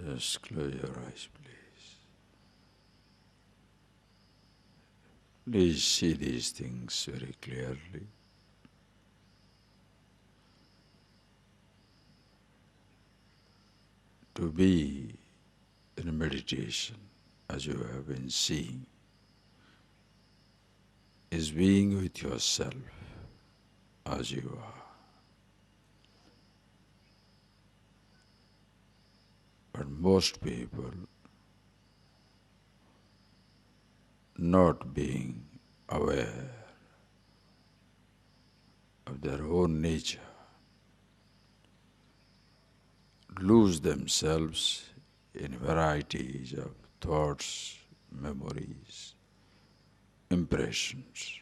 Just close your eyes, please. Please see these things very clearly. To be in meditation, as you have been seeing, is being with yourself as you are. But most people, not being aware of their own nature, lose themselves in varieties of thoughts, memories, impressions,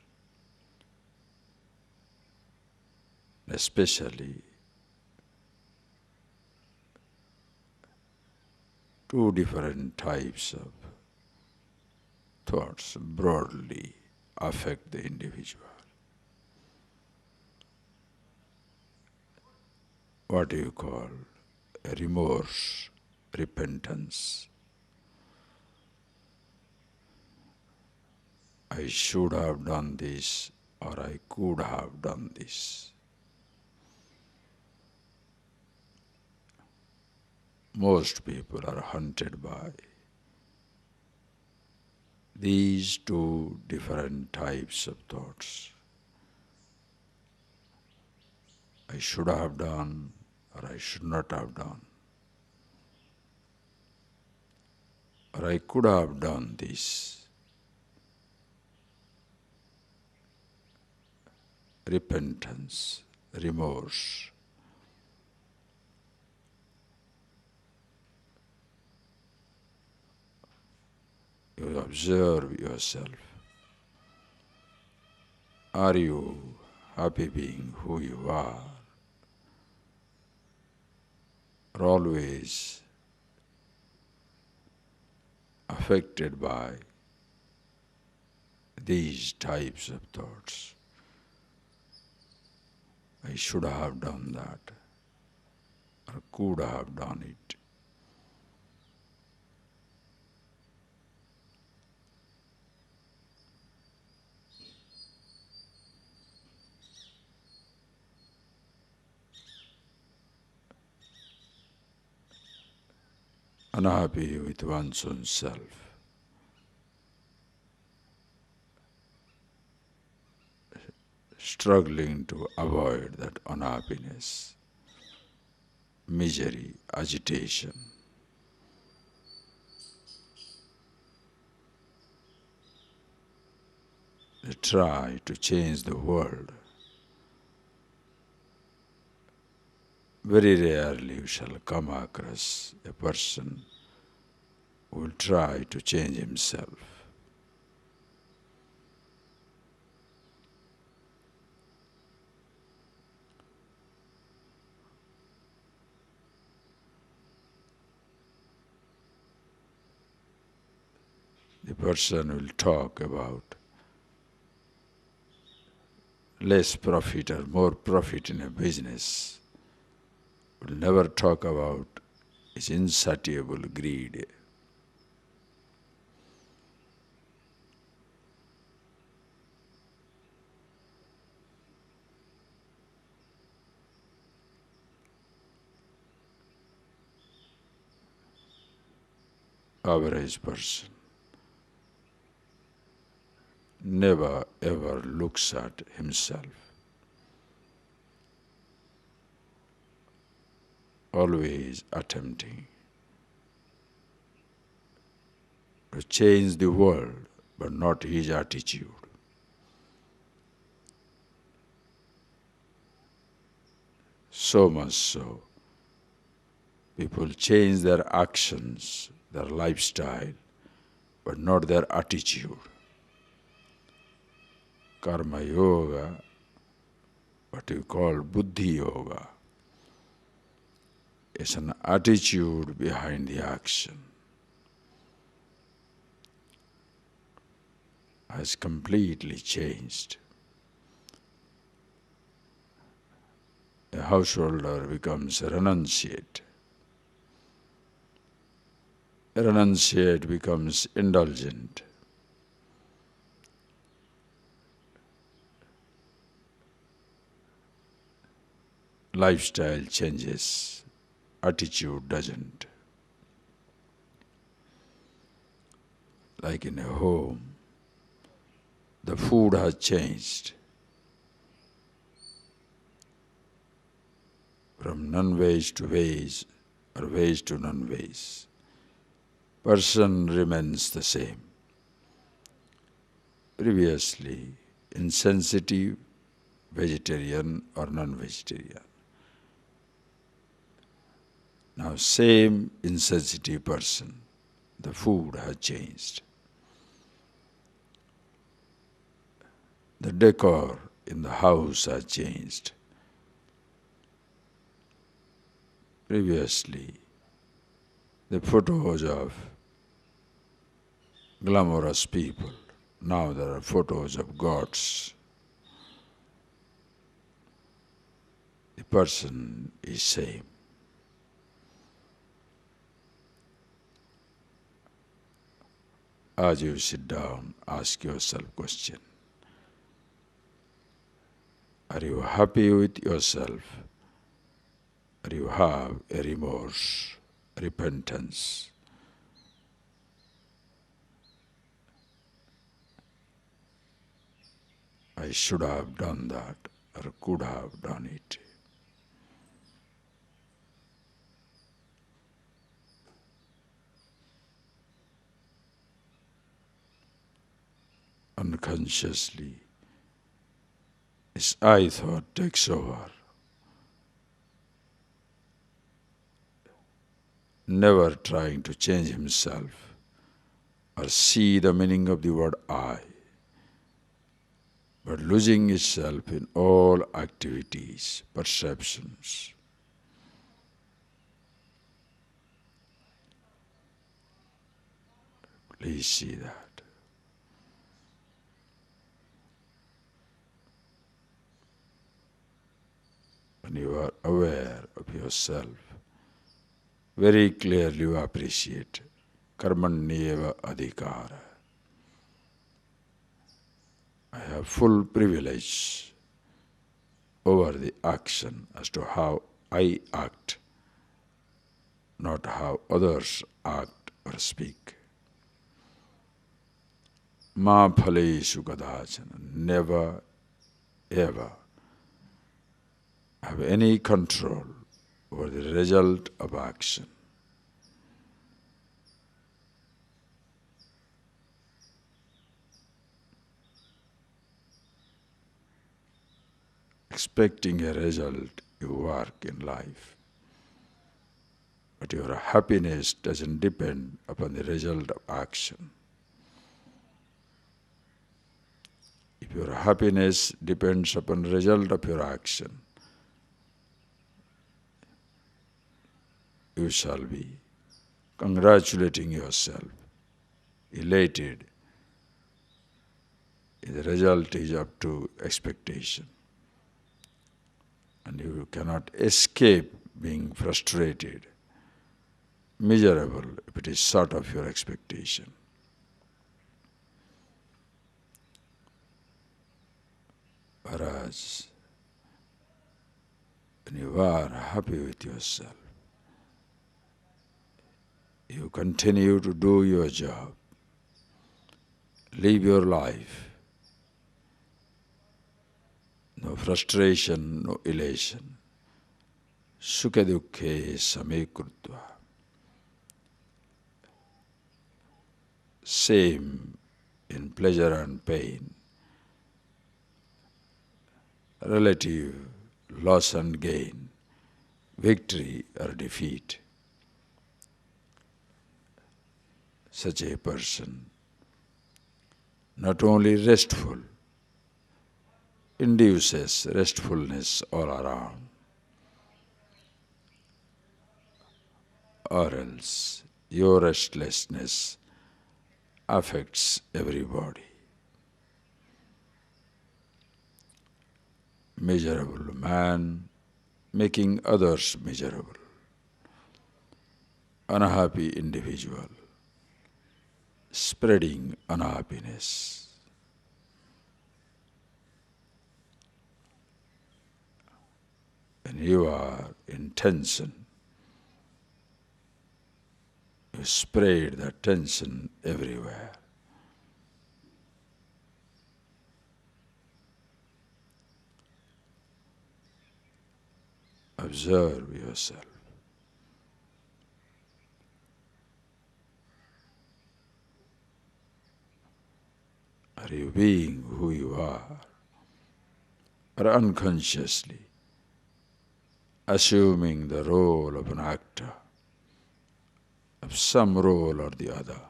especially two different types of thoughts broadly affect the individual. What do you call remorse, repentance? I should have done this, or I could have done this. Most people are hunted by these two different types of thoughts. I should have done, or I should not have done. Or I could have done this. Repentance, remorse. You observe yourself. Are you happy being who you are? Or always affected by these types of thoughts? I should have done that, or could have done it. Unhappy with one's own self. Struggling to avoid that unhappiness, misery, agitation. They try to change the world. Very rarely you shall come across a person who will try to change himself. The person will talk about less profit or more profit in a business, will never talk about his insatiable greed. Average person never ever looks at himself. Always attempting to change the world, but not his attitude. So much so, people change their actions, their lifestyle, but not their attitude. Karma yoga, what you call buddhi yoga, is an attitude behind the action. Has completely changed. A householder becomes a renunciate. renunciate becomes indulgent. Lifestyle changes, attitude doesn't. Like in a home, the food has changed from non-veg to veg or veg to non-veg. Person remains the same. Previously, insensitive, vegetarian or non-vegetarian. Now same insensitive person, the food has changed. The decor in the house has changed. Previously, the photos of glamorous people, now there are photos of gods. The person is same. As you sit down, ask yourself question. Are you happy with yourself? Or you have a remorse, repentance? I should have done that or could have done it. Unconsciously, this I thought takes over. Never trying to change himself or see the meaning of the word I, but losing itself in all activities, perceptions. Please see that. When you are aware of yourself, very clearly you appreciate karmanyeva adhikara. I have full privilege over the action as to how I act, not how others act or speak. Ma phaleshu kadachana, never ever have any control over the result of action. Expecting a result, you work in life. But your happiness doesn't depend upon the result of action. If your happiness depends upon the result of your action, you shall be congratulating yourself, elated. The result is up to expectation. And you cannot escape being frustrated, miserable if it is short of your expectation. Whereas, when you are happy with yourself, you continue to do your job, live your life. No frustration, no elation. Sukha dukkhe same krutva. Same in pleasure and pain. Relative loss and gain, victory or defeat. Such a person, not only restful, induces restfulness all around, or else your restlessness affects everybody. Miserable man making others miserable. Unhappy individual spreading unhappiness. When you are in tension, you spread that tension everywhere. Observe yourself. Are you being who you are, or unconsciously assuming the role of an actor, of some role or the other?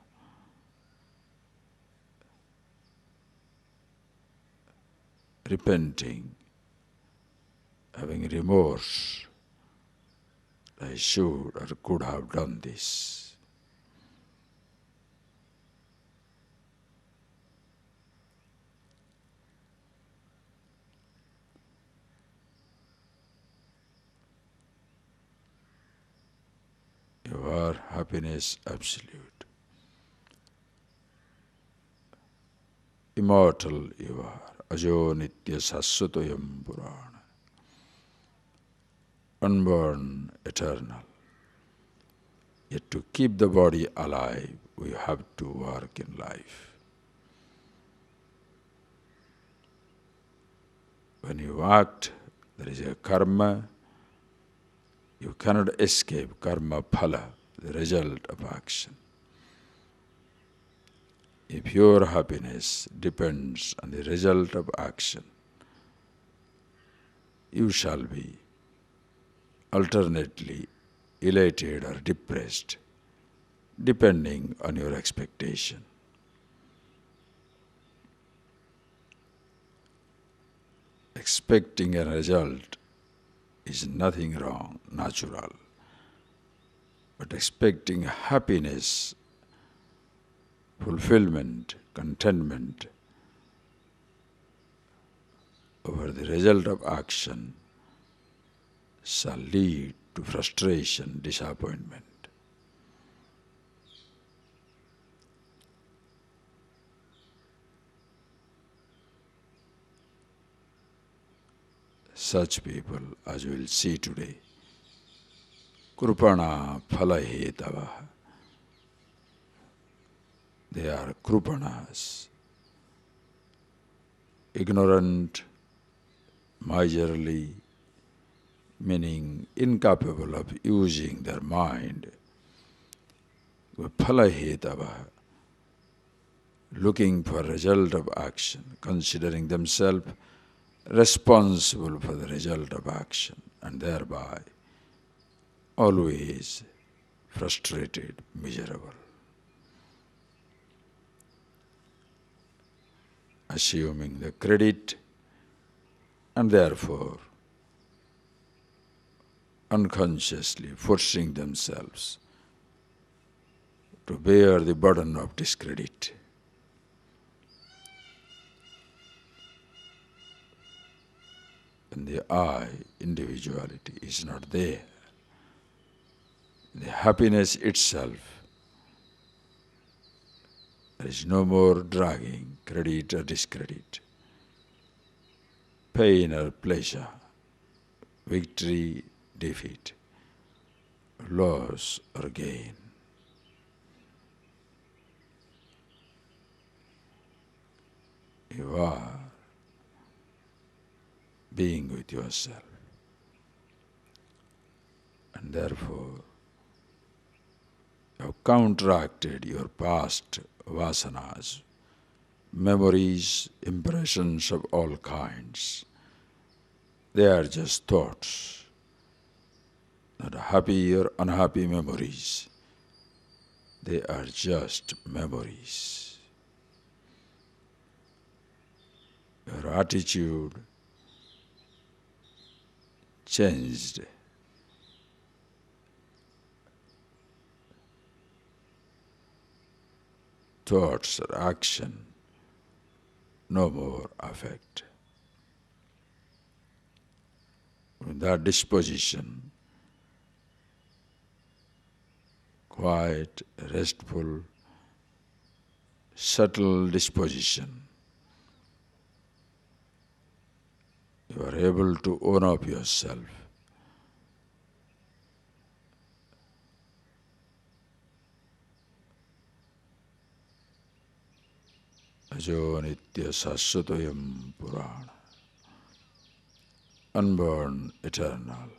Repenting, having remorse, I should or could have done this. Your happiness absolute. Immortal you are. Ajo nitya saswatoyam purana. Unborn, eternal. Yet to keep the body alive, we have to work in life. When you act, there is a karma. You cannot escape karma phala, the result of action. If your happiness depends on the result of action, you shall be alternately elated or depressed, depending on your expectation. Expecting a result is nothing wrong, natural. But expecting happiness, fulfillment, contentment over the result of action shall lead to frustration, disappointment. Such people, as we will see today, krupana phalahetava. They are krupanas, ignorant, miserly, meaning incapable of using their mind. Phalahetava, looking for result of action, considering themselves responsible for the result of action, and thereby always frustrated, miserable. Assuming the credit and therefore unconsciously forcing themselves to bear the burden of discredit. When the I, individuality, is not there, the happiness itself, there is no more dragging, credit or discredit, pain or pleasure, victory, defeat, loss or gain. You are being with yourself, and therefore you have counteracted your past vasanas, memories, impressions of all kinds. They are just thoughts, not happy or unhappy memories. They are just memories. Your attitude changed. Thoughts or action no more affect. With that disposition, quiet, restful, subtle disposition. You are able to own up yourself. Ajo nitya saswatoyam purana. Unborn, eternal,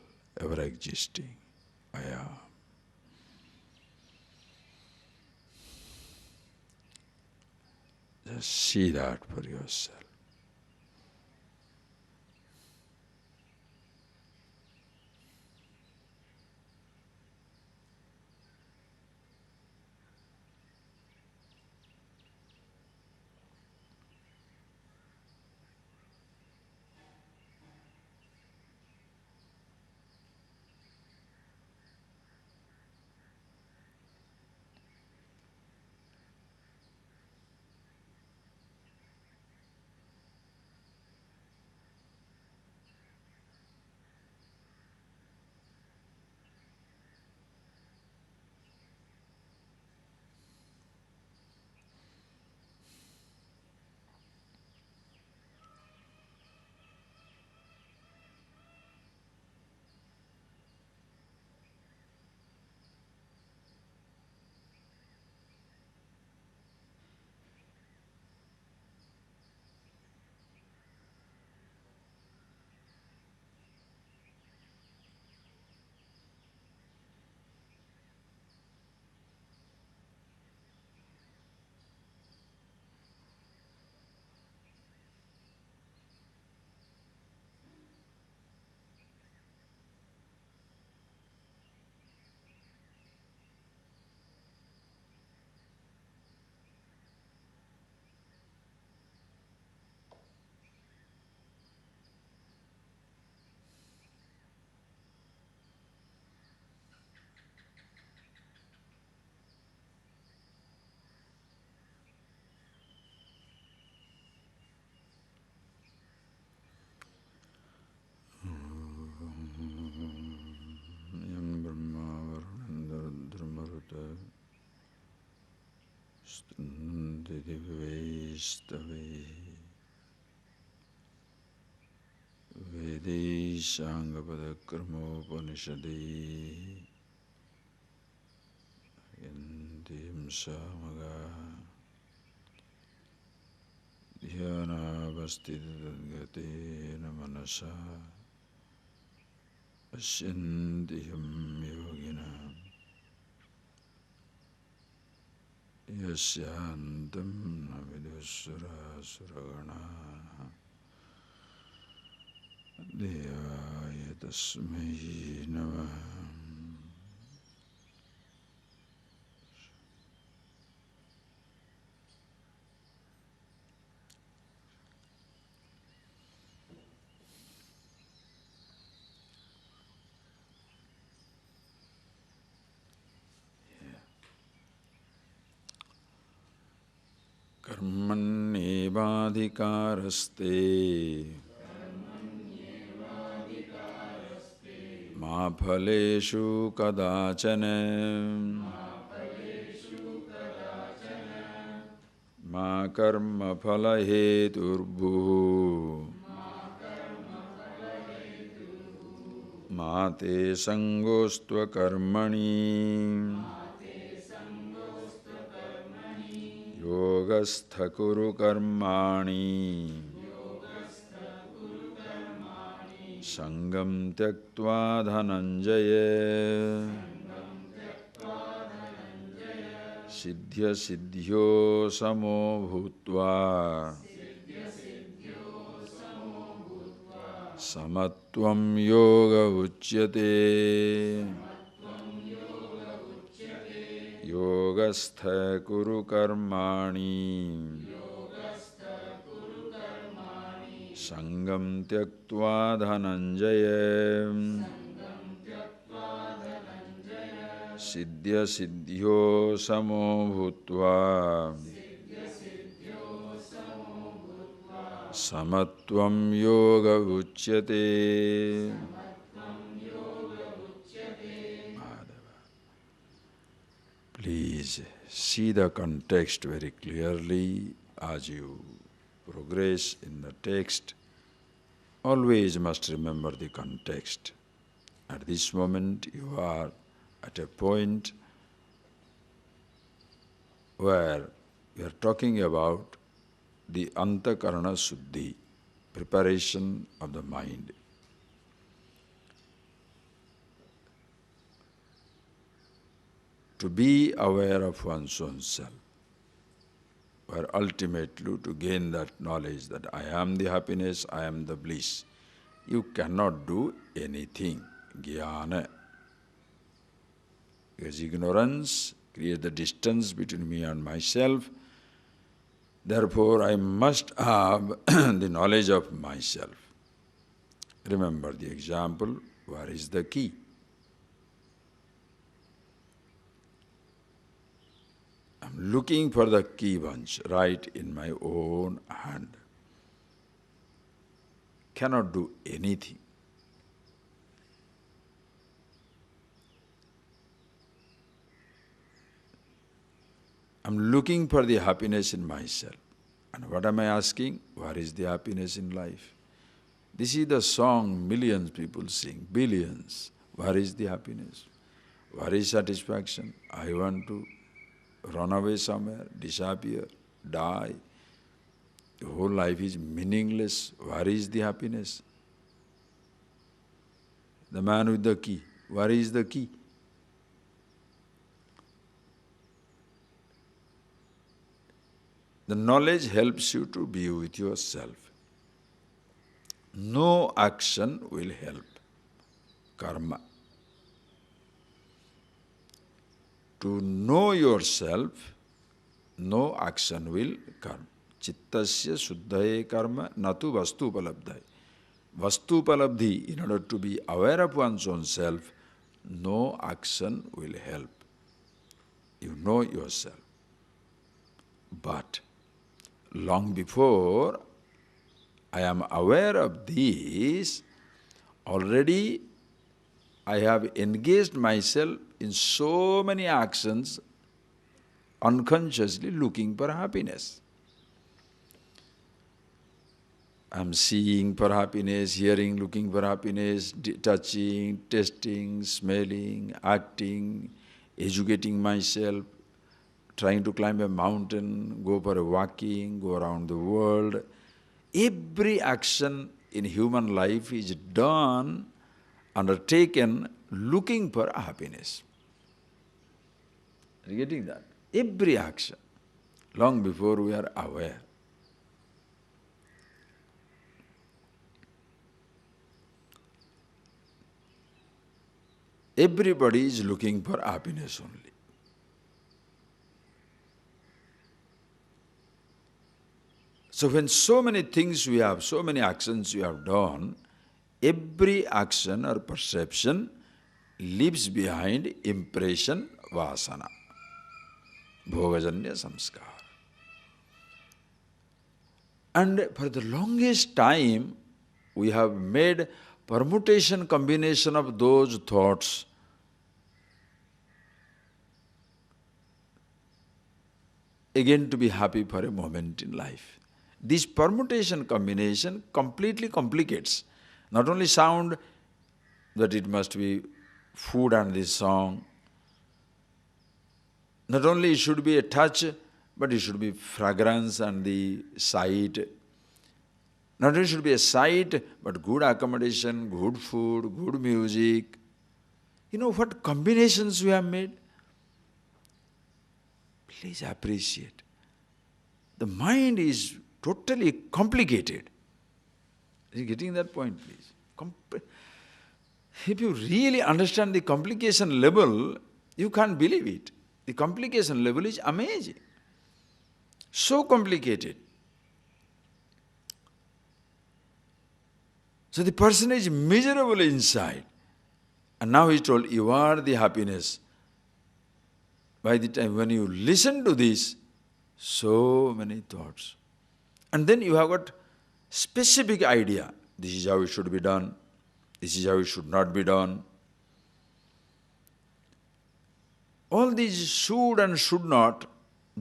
ever existing. I am. Just see that for yourself. Yam Brahma Varunendra Maruta Stundidivestave Vedishangavada Karmopanishadi Yandim Samaga Dhyanavastidadgate Namanasa Ashyandiham Yoginam Yasyantam Navidusura Suragana Devaya Tasmai Namah. Karmanyevadhikaraste ma phaleshu kadachana ma karma phalaheturvhu ma te sangostva karmani yogastha kuru karmani sangam tyaktva dhananjaya siddhya siddhyo samo bhutva samatvam yoga uchyate yogastha kuru karmani sangam tyaktva dhananjaya siddhya siddhyo samo bhutva samatvam yoga uchyate. Please see the context very clearly as you progress in the text. Always must remember the context. At this moment you are at a point where we are talking about the antakarana suddhi, preparation of the mind. To be aware of one's own self, where ultimately to gain that knowledge that I am the happiness, I am the bliss. You cannot do anything, jnana. Because ignorance creates the distance between me and myself. Therefore, I must have the knowledge of myself. Remember the example, where is the key? I'm looking for the key bunch right in my own hand. Cannot do anything. I'm looking for the happiness in myself. And what am I asking? Where is the happiness in life? This is the song millions people sing, billions. Where is the happiness? Where is satisfaction? I want to run away somewhere, disappear, die. The whole life is meaningless. Where is the happiness? The man with the key. Where is the key? The knowledge helps you to be with yourself. No action will help. Karma. To know yourself, no action will karma. Chittasya suddhaye karma natu vastu upalabdhaye. Vastu upalabdhi, in order to be aware of one's own self, no action will help. You know yourself. But long before I am aware of this, already I have engaged myself in so many actions unconsciously looking for happiness. I am seeing for happiness, hearing, looking for happiness, touching, tasting, smelling, acting, educating myself, trying to climb a mountain, go for a walking, go around the world. Every action in human life is done, undertaken, looking for happiness. Are you getting that? Every action, long before we are aware. Everybody is looking for happiness only. So when so many things we have, so many actions we have done, every action or perception leaves behind impression, vasana, bhogajanya samskar. And for the longest time, we have made permutation, combination of those thoughts again to be happy for a moment in life. This permutation combination completely complicates. Not only sound, that it must be food and this song. Not only it should be a touch, but it should be fragrance and the sight. Not only should be a sight, but good accommodation, good food, good music. You know what combinations we have made? Please appreciate. The mind is totally complicated. Are you getting that point, please? If you really understand the complication level, you can't believe it. The complication level is amazing. So complicated. So the person is miserable inside. And now he is told, you are the happiness. By the time when you listen to this, so many thoughts. And then you have got specific idea. This is how it should be done. This is how it should not be done. All these should and should not,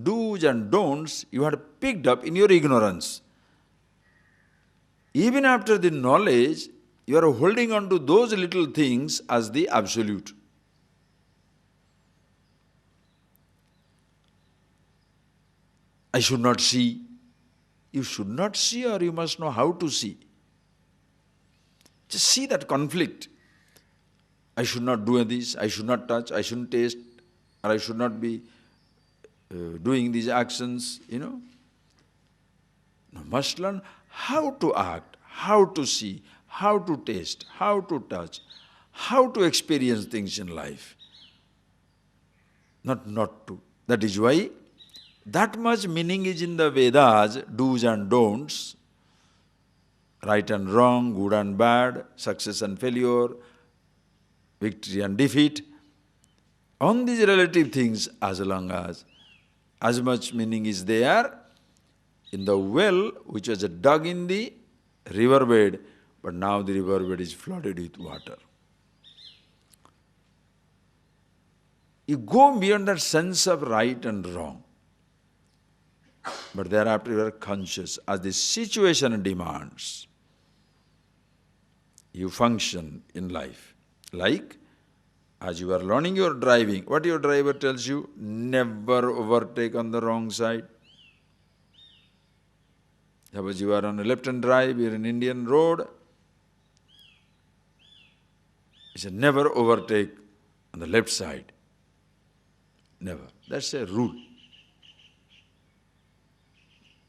do's and don'ts, you had picked up in your ignorance. Even after the knowledge, you are holding on to those little things as the absolute. I should not see. You should not see, or you must know how to see. Just see that conflict. I should not do this, I should not touch, I shouldn't taste, or I should not be doing these actions, No, must learn how to act, how to see, how to taste, how to touch, how to experience things in life. Not to. That is why that much meaning is in the Vedas, do's and don'ts, right and wrong, good and bad, success and failure, victory and defeat. On these relative things, as much meaning is there in the well which was dug in the riverbed, but now the riverbed is flooded with water. You go beyond that sense of right and wrong. But thereafter you are conscious as the situation demands. You function in life. Like, as you are learning your driving, what your driver tells you? Never overtake on the wrong side. Suppose you are on a left-hand drive, you are in Indian road. He said, never overtake on the left side. Never. That's a rule.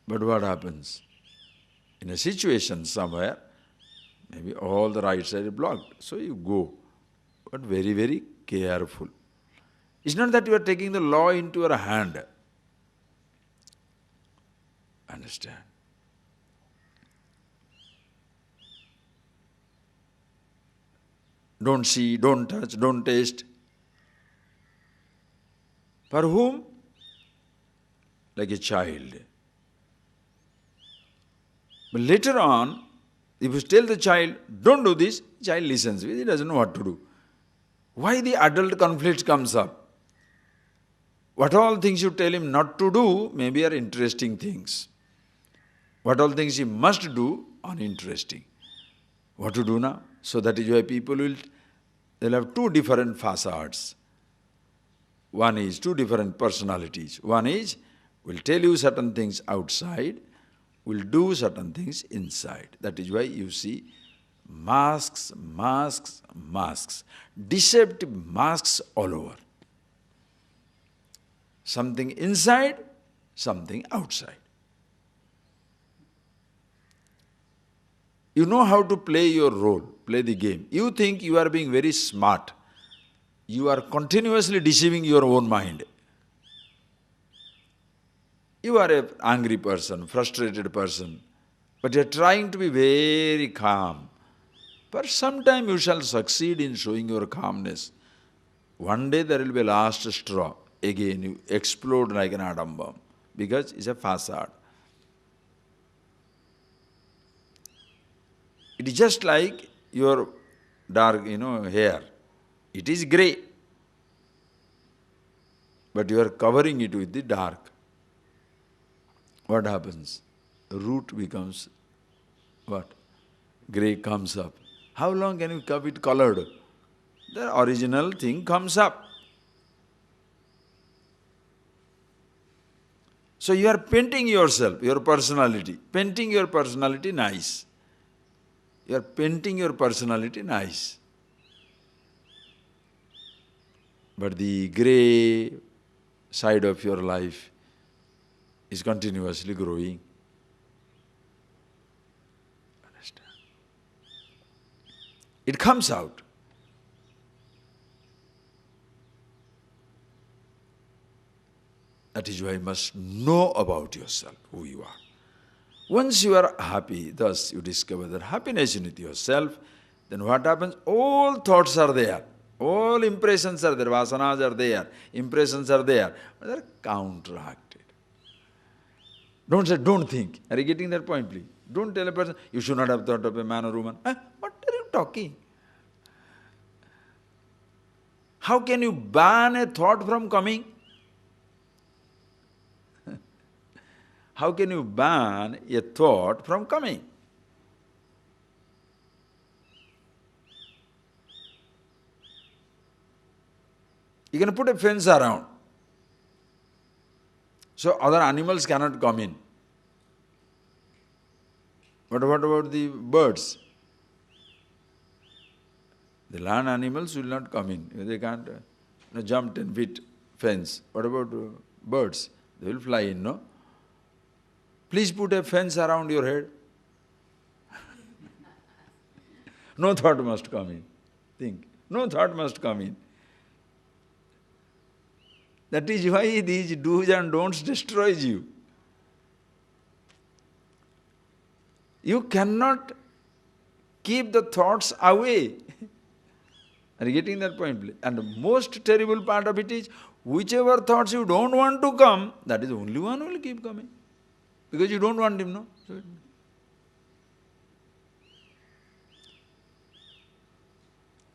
But what happens? In a situation somewhere, maybe all the right side is blocked. So you go, but very, very careful. It's not that you are taking the law into your hand. Understand? Don't see, don't touch, don't taste. For whom? Like a child. But later on, if you tell the child, don't do this, the child listens. He doesn't know what to do. Why the adult conflict comes up? What all things you tell him not to do maybe are interesting things. What all things he must do are uninteresting. What to do now? So that is why people they'll have two different facades. One is two different personalities. One is, will tell you certain things outside, will do certain things inside. That is why you see masks, masks, masks. Deceptive masks all over. Something inside, something outside. You know how to play your role, play the game. You think you are being very smart. You are continuously deceiving your own mind. You are an angry person, frustrated person, but you are trying to be very calm. For some time you shall succeed in showing your calmness. One day there will be a last straw. Again you explode like an atom bomb because it's a facade. It is just like your dark, hair. It is grey, but you are covering it with the dark. What happens? The root becomes what? Grey comes up. How long can you keep it colored? The original thing comes up. So you are painting yourself, your personality. Painting your personality nice. You are painting your personality nice. But the grey side of your life is continuously growing. Understand? It comes out. That is why you must know about yourself, who you are. Once you are happy, thus you discover that happiness in yourself, then what happens? All thoughts are there. All impressions are there. Vasanas are there. Impressions are there. But they are counteracted. Don't say, don't think. Are you getting that point, please? Don't tell a person, you should not have thought of a man or woman. What are you talking? How can you ban a thought from coming? How can you ban a thought from coming? You can put a fence around, so other animals cannot come in. But what about the birds? The land animals will not come in. They can't jump 10 feet fence. What about birds? They will fly in, no? Please put a fence around your head. No thought must come in. Think. No thought must come in. That is why these do's and don'ts destroys you. You cannot keep the thoughts away. Are you getting that point, please? And the most terrible part of it is, whichever thoughts you don't want to come, that is the only one who will keep coming. Because you don't want him, no? So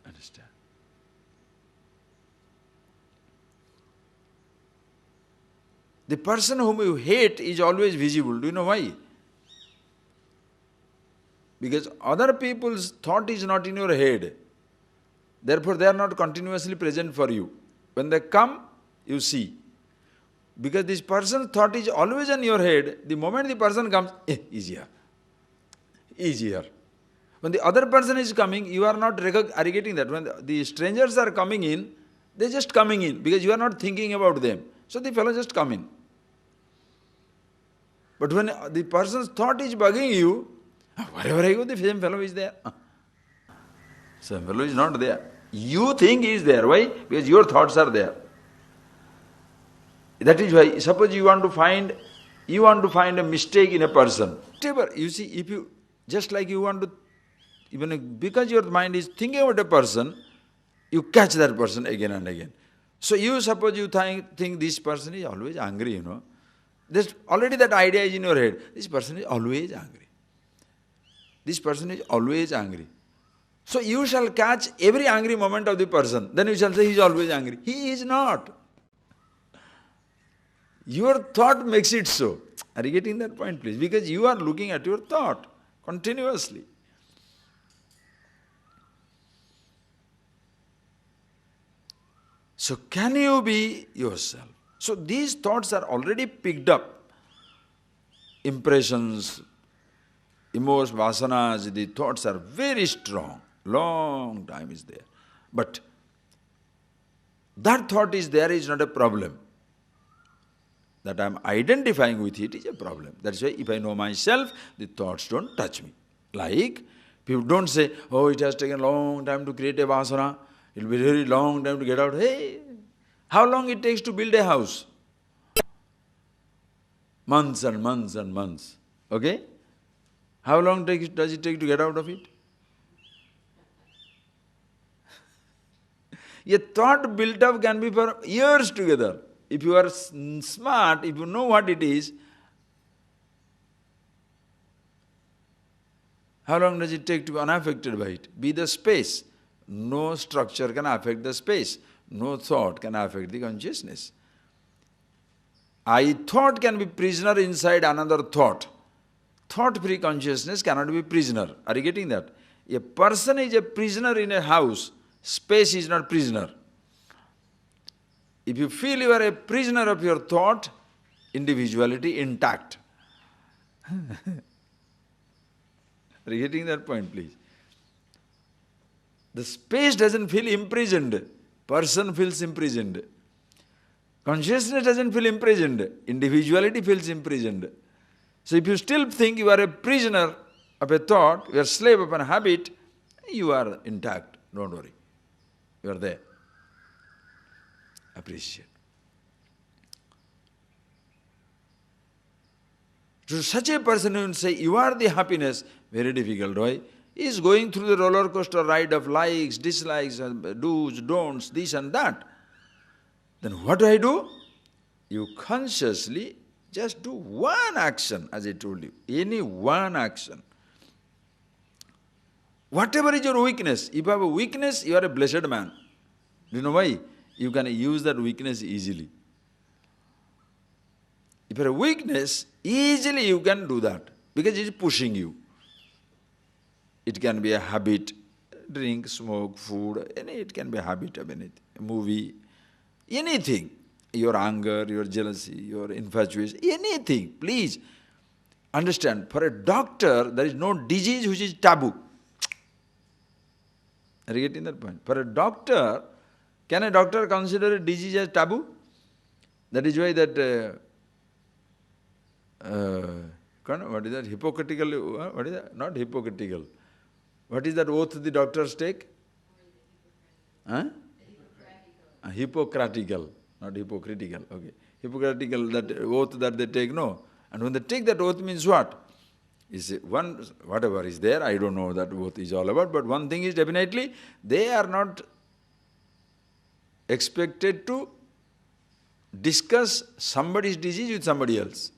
understand? The person whom you hate is always visible. Do you know why? Because other people's thought is not in your head. Therefore, they are not continuously present for you. When they come, you see. Because this person's thought is always in your head, the moment the person comes, easier. Easier. When the other person is coming, you are not are you getting that? When the strangers are coming in, they're just coming in because you are not thinking about them. So the fellow just come in. But when the person's thought is bugging you, wherever I go, the same fellow is there. Same fellow is not there. You think he is there. Why? Because your thoughts are there. That is why, suppose you want to find a mistake in a person. Whatever, you see, if you, just like you want to, even because your mind is thinking about a person, you catch that person again and again. So you suppose you think this person is always angry, you know. There's already that idea is in your head. This person is always angry. This person is always angry. So you shall catch every angry moment of the person. Then you shall say he is always angry. He is not. Your thought makes it so. Are you getting that point, please? Because you are looking at your thought continuously. So can you be yourself? So these thoughts are already picked up. Impressions, emotions, vasanas, the thoughts are very strong. Long time is there. But that thought is there is not a problem. That I am identifying with it is a problem. That's why if I know myself, the thoughts don't touch me. Like, people don't say, oh, it has taken a long time to create a vasana. It will be a very long time to get out. Hey, how long it takes to build a house? Months and months and months. Okay? How long does it take to get out of it? A thought built up can be for years together. If you are smart, if you know what it is, how long does it take to be unaffected by it? Be the space. No structure can affect the space. No thought can affect the consciousness. I thought can be prisoner inside another thought. Thought-free consciousness cannot be prisoner. Are you getting that? A person is a prisoner in a house. Space is not prisoner. If you feel you are a prisoner of your thought, individuality intact. Are you getting that point, please? The space doesn't feel imprisoned. Person feels imprisoned. Consciousness doesn't feel imprisoned. Individuality feels imprisoned. So if you still think you are a prisoner of a thought, you are a slave of a habit, you are intact. Don't worry. You are there. Appreciate. To such a person who will say, you are the happiness, very difficult, right? He is going through the roller coaster ride of likes, dislikes, do's, don'ts, this and that. Then what do? You consciously just do one action, as I told you. Any one action. Whatever is your weakness, if you have a weakness, you are a blessed man. Do you know why? You can use that weakness easily. If you have a weakness, easily you can do that, because it is pushing you. It can be a habit, drink, smoke, food, it can be a habit of anything, a movie, anything. Your anger, your jealousy, your infatuation, anything. Please understand, for a doctor, there is no disease which is taboo. Are you getting that point? For a doctor, can a doctor consider a disease as taboo? That is why that, what is that, hypocritical, what is that? Not hypocritical. What is that oath the doctors take? Huh? Hippocratical, not hypocritical, okay. Hippocratical, that oath that they take, no. And when they take that oath means what? Is one, whatever is there, I don't know what that oath is all about, but one thing is definitely, they are not expected to discuss somebody's disease with somebody else.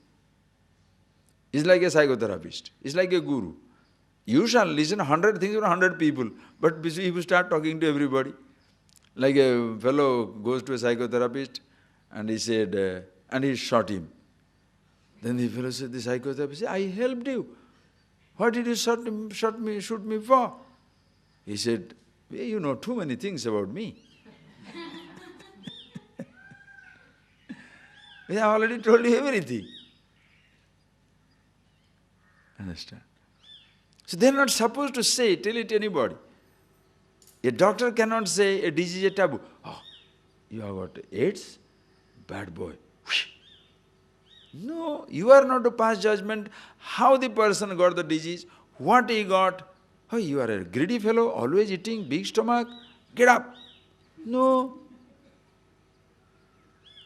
It's like a psychotherapist, it's like a guru. You shall listen 100 things from 100 people, but if you start talking to everybody, like a fellow goes to a psychotherapist and he said, and he shot him. Then the fellow said, the psychotherapist said, I helped you. What did you shoot me for? He said, well, you know too many things about me. I already told you everything. Understand? So they are not supposed to tell it to anybody. A doctor cannot say a disease is a taboo. Oh, you have got AIDS? Bad boy. No, you are not to pass judgment how the person got the disease, what he got. Oh, you are a greedy fellow, always eating, big stomach, get up. No.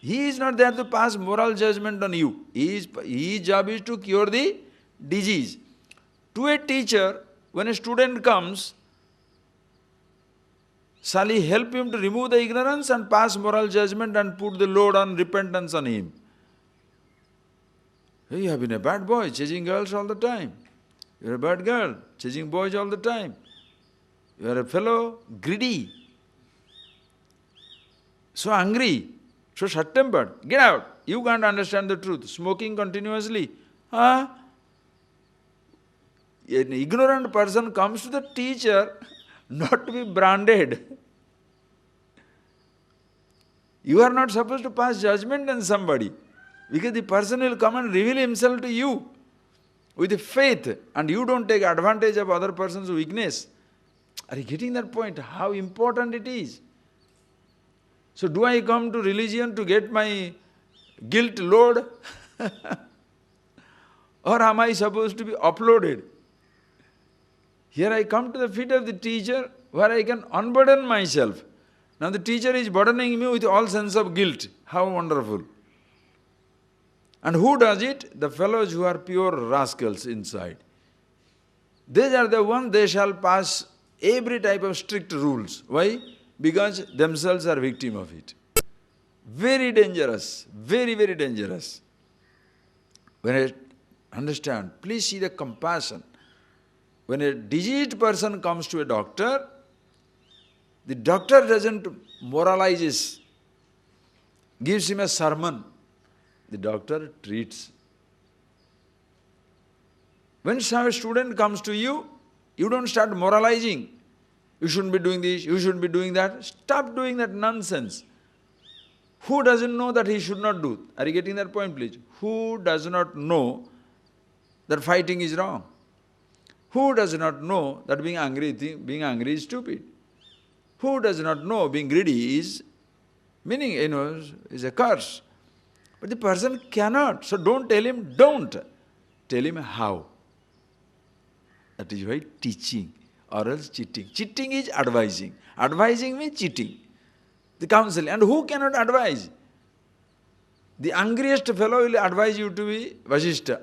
He is not there to pass moral judgment on you. His job is to cure the disease. To a teacher, when a student comes, shall he help him to remove the ignorance and pass moral judgment and put the load on repentance on him? Hey, you have been a bad boy, chasing girls all the time. You are a bad girl, chasing boys all the time. You are a fellow greedy, so angry, so short-tempered. Get out. You can't understand the truth. Smoking continuously. Huh? An ignorant person comes to the teacher not to be branded. You are not supposed to pass judgment on somebody, because the person will come and reveal himself to you with faith, and you don't take advantage of other person's weakness. Are you getting that point? How important it is? So do I come to religion to get my guilt load? Or am I supposed to be uploaded? Here I come to the feet of the teacher where I can unburden myself. Now the teacher is burdening me with all sense of guilt. How wonderful. And who does it? The fellows who are pure rascals inside. These are the ones, they shall pass every type of strict rules. Why? Because themselves are victim of it. Very dangerous, very, very dangerous. When I understand, please see the compassion. When a diseased person comes to a doctor, the doctor doesn't moralizes, gives him a sermon. The doctor treats. When a student comes to you, you don't start moralizing. You shouldn't be doing this, you shouldn't be doing that. Stop doing that nonsense. Who doesn't know that he should not do? Are you getting that point, please? Who does not know that fighting is wrong? Who does not know that being angry is stupid? Who does not know being greedy is is a curse? But the person cannot. So don't tell him don't. Tell him how. That is why teaching, or else cheating. Cheating is advising. Advising means cheating. The counsel. And who cannot advise? The angriest fellow will advise you to be Vasishtha.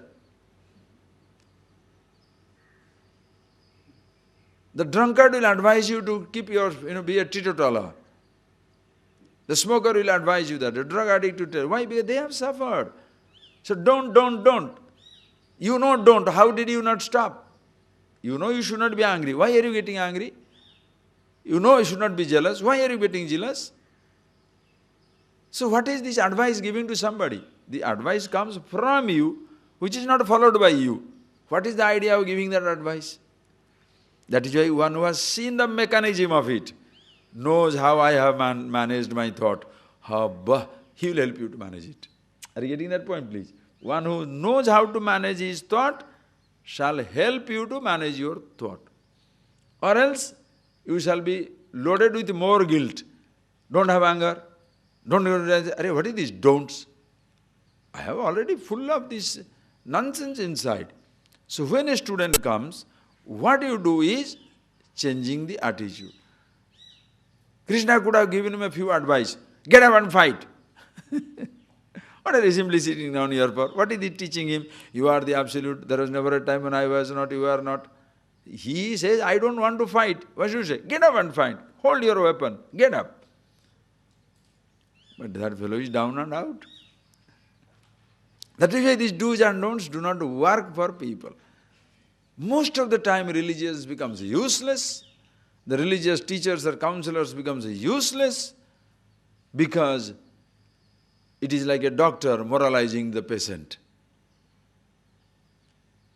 The drunkard will advise you to keep your, be a teetotaler. The smoker will advise you that. The drug addict will tell. Why? Because they have suffered. So don't. You know don't. How did you not stop? You know you should not be angry. Why are you getting angry? You know you should not be jealous. Why are you getting jealous? So what is this advice giving to somebody? The advice comes from you, which is not followed by you. What is the idea of giving that advice? That is why one who has seen the mechanism of it knows how I have managed my thought. He will help you to manage it. Are you getting that point, please? One who knows how to manage his thought shall help you to manage your thought. Or else you shall be loaded with more guilt. Don't have anger. Don't, what is this? Don'ts. I have already full of this nonsense inside. So when a student comes, what you do is changing the attitude. Krishna could have given him a few advice. Get up and fight. What are you simply sitting down here for? What is he teaching him? You are the absolute. There was never a time when I was not, you are not. He says, I don't want to fight. What should you say? Get up and fight. Hold your weapon. Get up. But that fellow is down and out. That is why these do's and don'ts do not work for people. Most of the time religious becomes useless. The religious teachers or counselors becomes useless because it is like a doctor moralizing the patient.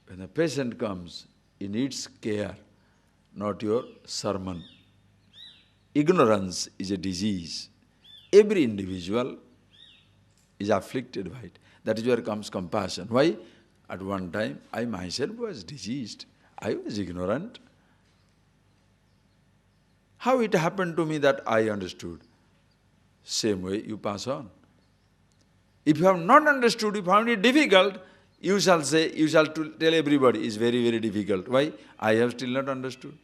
When the patient comes, he needs care, not your sermon. Ignorance is a disease. Every individual is afflicted by it. That is where comes compassion. Why? At one time, I myself was diseased. I was ignorant. How it happened to me that I understood? Same way you pass on. If you have not understood, you found it difficult, you shall say, you shall tell everybody, it's very, very difficult. Why? I have still not understood.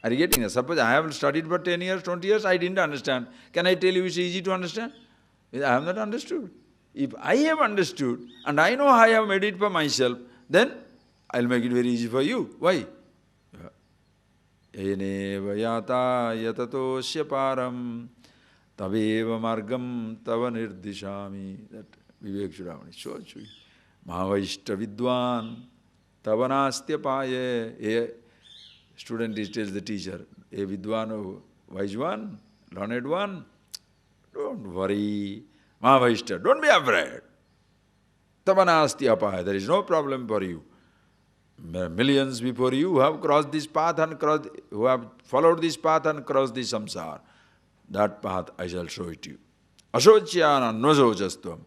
Are you getting it? Suppose I have studied for 10 years, 20 years, I didn't understand. Can I tell you it's easy to understand? I have not understood. If I have understood and I know I have made it for myself, then I'll make it very easy for you. Why? Eneva yata yatatosya param taveva margam tava nirdishami. That Vivek Chudamani shows you. Mahavaishta vidwan tavanastya paye. A student tells the teacher, a vidwan, wise one, learned one, don't worry. Mahavaishta, don't be afraid. Tavanastya apaya, there is no problem for you. Millions before you who have crossed this path and who have followed this path and crossed this samsara. That path I shall show it to you. Ashochyanam nvasojastvam.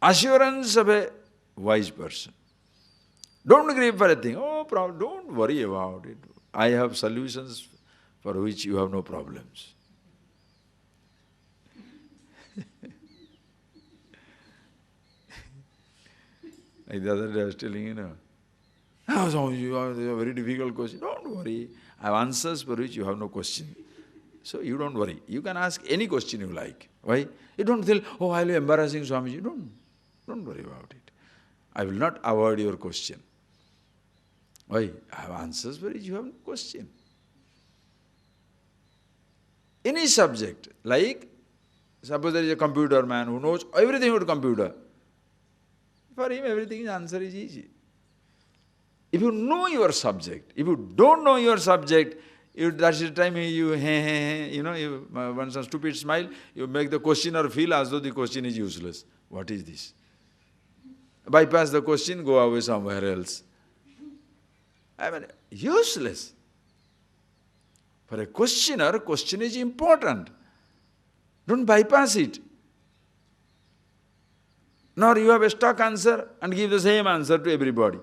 Assurance of a wise person. Don't grieve for a thing. Oh, don't worry about it. I have solutions for which you have no problems. Like the other day I was telling you have a very difficult question. Don't worry. I have answers for which you have no question. So you don't worry. You can ask any question you like. Why? You don't feel, oh, I'll be embarrassing Swamiji. Don't worry about it. I will not avoid your question. Why? I have answers for which you have no question. Any subject, like suppose there is a computer man who knows everything about computer. For him, everything's answer is easy. If you know your subject, if you don't know your subject, that's the time you, you want some stupid smile, you make the questioner feel as though the question is useless. What is this? Bypass the question, go away somewhere else. I mean, useless. For a questioner, question is important. Don't bypass it. Nor you have a stock answer and give the same answer to everybody.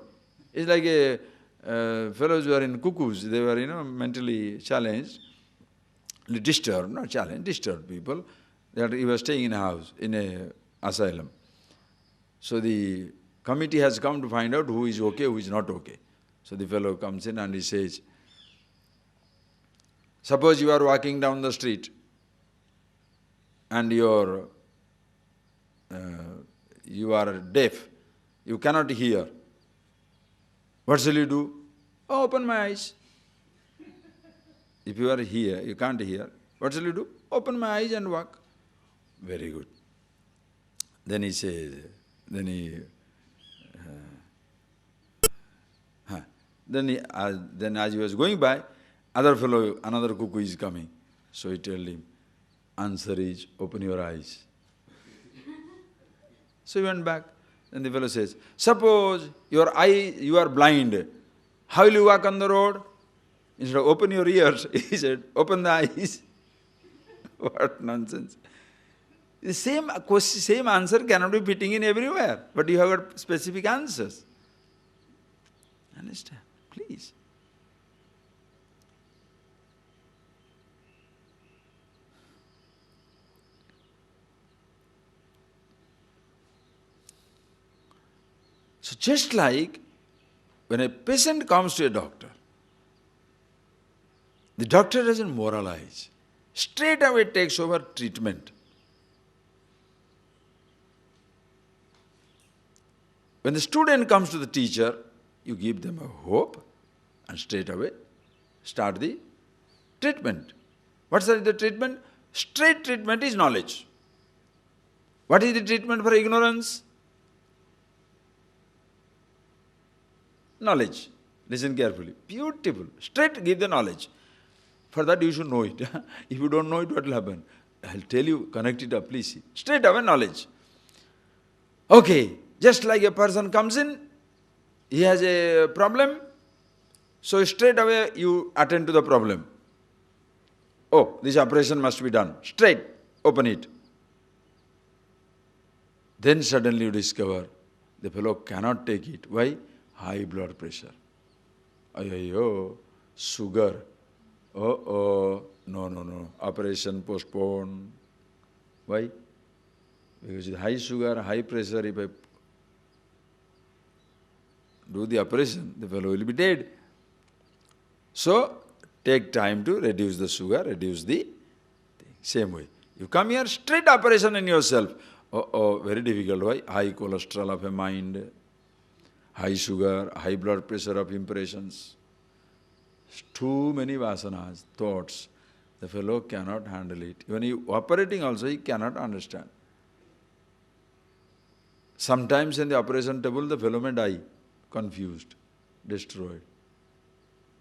It's like fellows who are in cuckoos, they were, mentally challenged, disturbed, not challenged, disturbed people. That he was staying in a house, in a asylum. So the committee has come to find out who is okay, who is not okay. So the fellow comes in and he says, suppose you are walking down the street and you are deaf, you cannot hear. What shall you do? Oh, open my eyes. If you are here, you can't hear, what shall you do? Open my eyes and walk. Very good. Then he says, then as he was going by, Other fellow, another cuckoo is coming. So he told him, answer is, open your eyes. So he went back. Then the fellow says, suppose you are blind. How will you walk on the road? Instead of open your ears, he said, open the eyes. What nonsense. The same question, same answer cannot be fitting in everywhere. But you have got specific answers. Understand? Please. So just like when a patient comes to a doctor, the doctor doesn't moralize. Straight away takes over treatment. When the student comes to the teacher, you give them a hope and straight away start the treatment. What's the treatment? Straight treatment is knowledge. What is the treatment for ignorance? Knowledge. Listen carefully. Beautiful. Straight give the knowledge. For that you should know it. If you don't know it, what will happen? I'll tell you, connect it up, please see. Straight away knowledge. Okay, just like a person comes in, he has a problem, so straight away you attend to the problem. Oh, this operation must be done. Straight, open it. Then suddenly you discover the fellow cannot take it. Why? High blood pressure. Ayyo, sugar. Oh, no. Operation postponed. Why? Because with high sugar, high pressure, if I do the operation, the fellow will be dead. So, take time to reduce the sugar, reduce the thing. Same way. You come here, straight operation in yourself. Oh, very difficult. Why? High cholesterol of a mind, high sugar, high blood pressure of impressions. Too many vasanas, thoughts. The fellow cannot handle it. When he operating also, he cannot understand. Sometimes in the operation table, the fellow may die, confused, destroyed.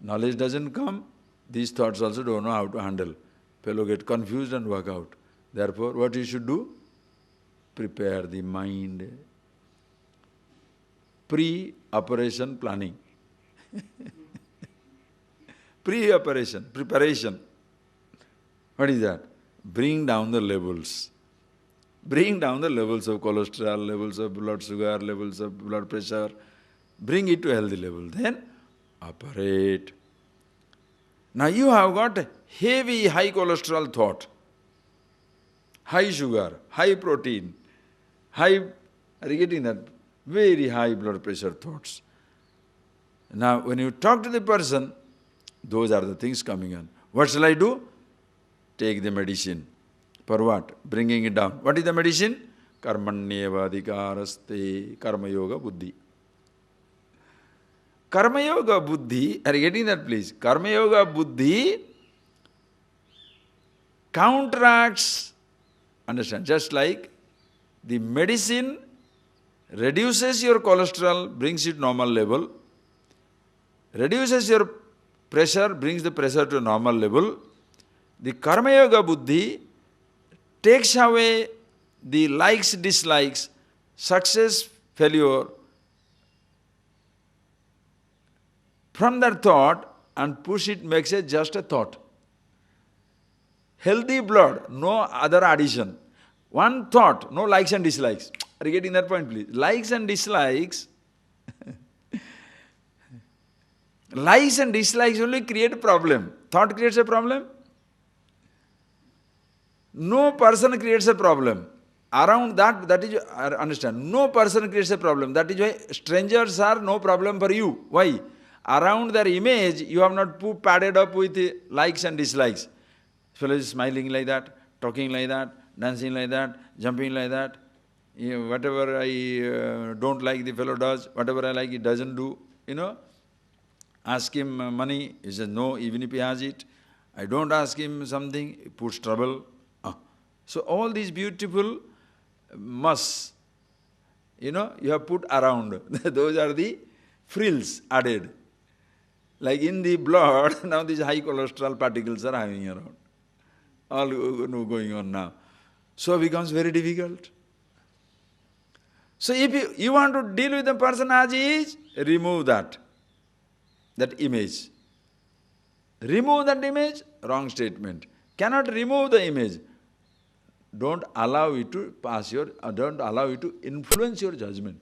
Knowledge doesn't come, these thoughts also don't know how to handle. Fellow get confused and walk out. Therefore, what you should do? Prepare the mind. Pre-operation planning. Pre-operation, preparation. What is that? Bring down the levels. Bring down the levels of cholesterol, levels of blood sugar, levels of blood pressure. Bring it to a healthy level. Then operate. Now you have got heavy, high cholesterol thought, high sugar, high protein, high, are you getting that? Very high blood pressure thoughts. Now when you talk to the person, those are the things coming on. What shall I do? Take the medicine. For what? Bringing it down. What is the medicine? Karmanyeva adhikaraste karma yoga buddhi. Karma yoga buddhi, are you getting that please? Karma yoga buddhi counteracts, understand, just like the medicine reduces your cholesterol, brings it normal level, reduces your pressure, brings the pressure to a normal level. The Karma Yoga Buddhi takes away the likes, dislikes, success, failure from that thought and push it, makes it just a thought. Healthy blood, no other addition. One thought, no likes and dislikes. Are you getting that point, please? Likes and dislikes, likes and dislikes only create a problem. Thought creates a problem. No person creates a problem. Around that is, understand, no person creates a problem. That is why strangers are no problem for you. Why? Around their image, you have not padded up with likes and dislikes. Fellow is smiling like that, talking like that, dancing like that, jumping like that. Whatever I don't like, the fellow does. Whatever I like, he doesn't do. Ask him money, he says no, even if he has it. I don't ask him something, he puts trouble. So all these beautiful musts, you have put around. Those are the frills added. Like in the blood, now these high cholesterol particles are hanging around. All going on now. So it becomes very difficult. So if you want to deal with the person as he is, remove that image. Remove that image, wrong statement. Cannot remove the image. Don't allow it to don't allow it to influence your judgment.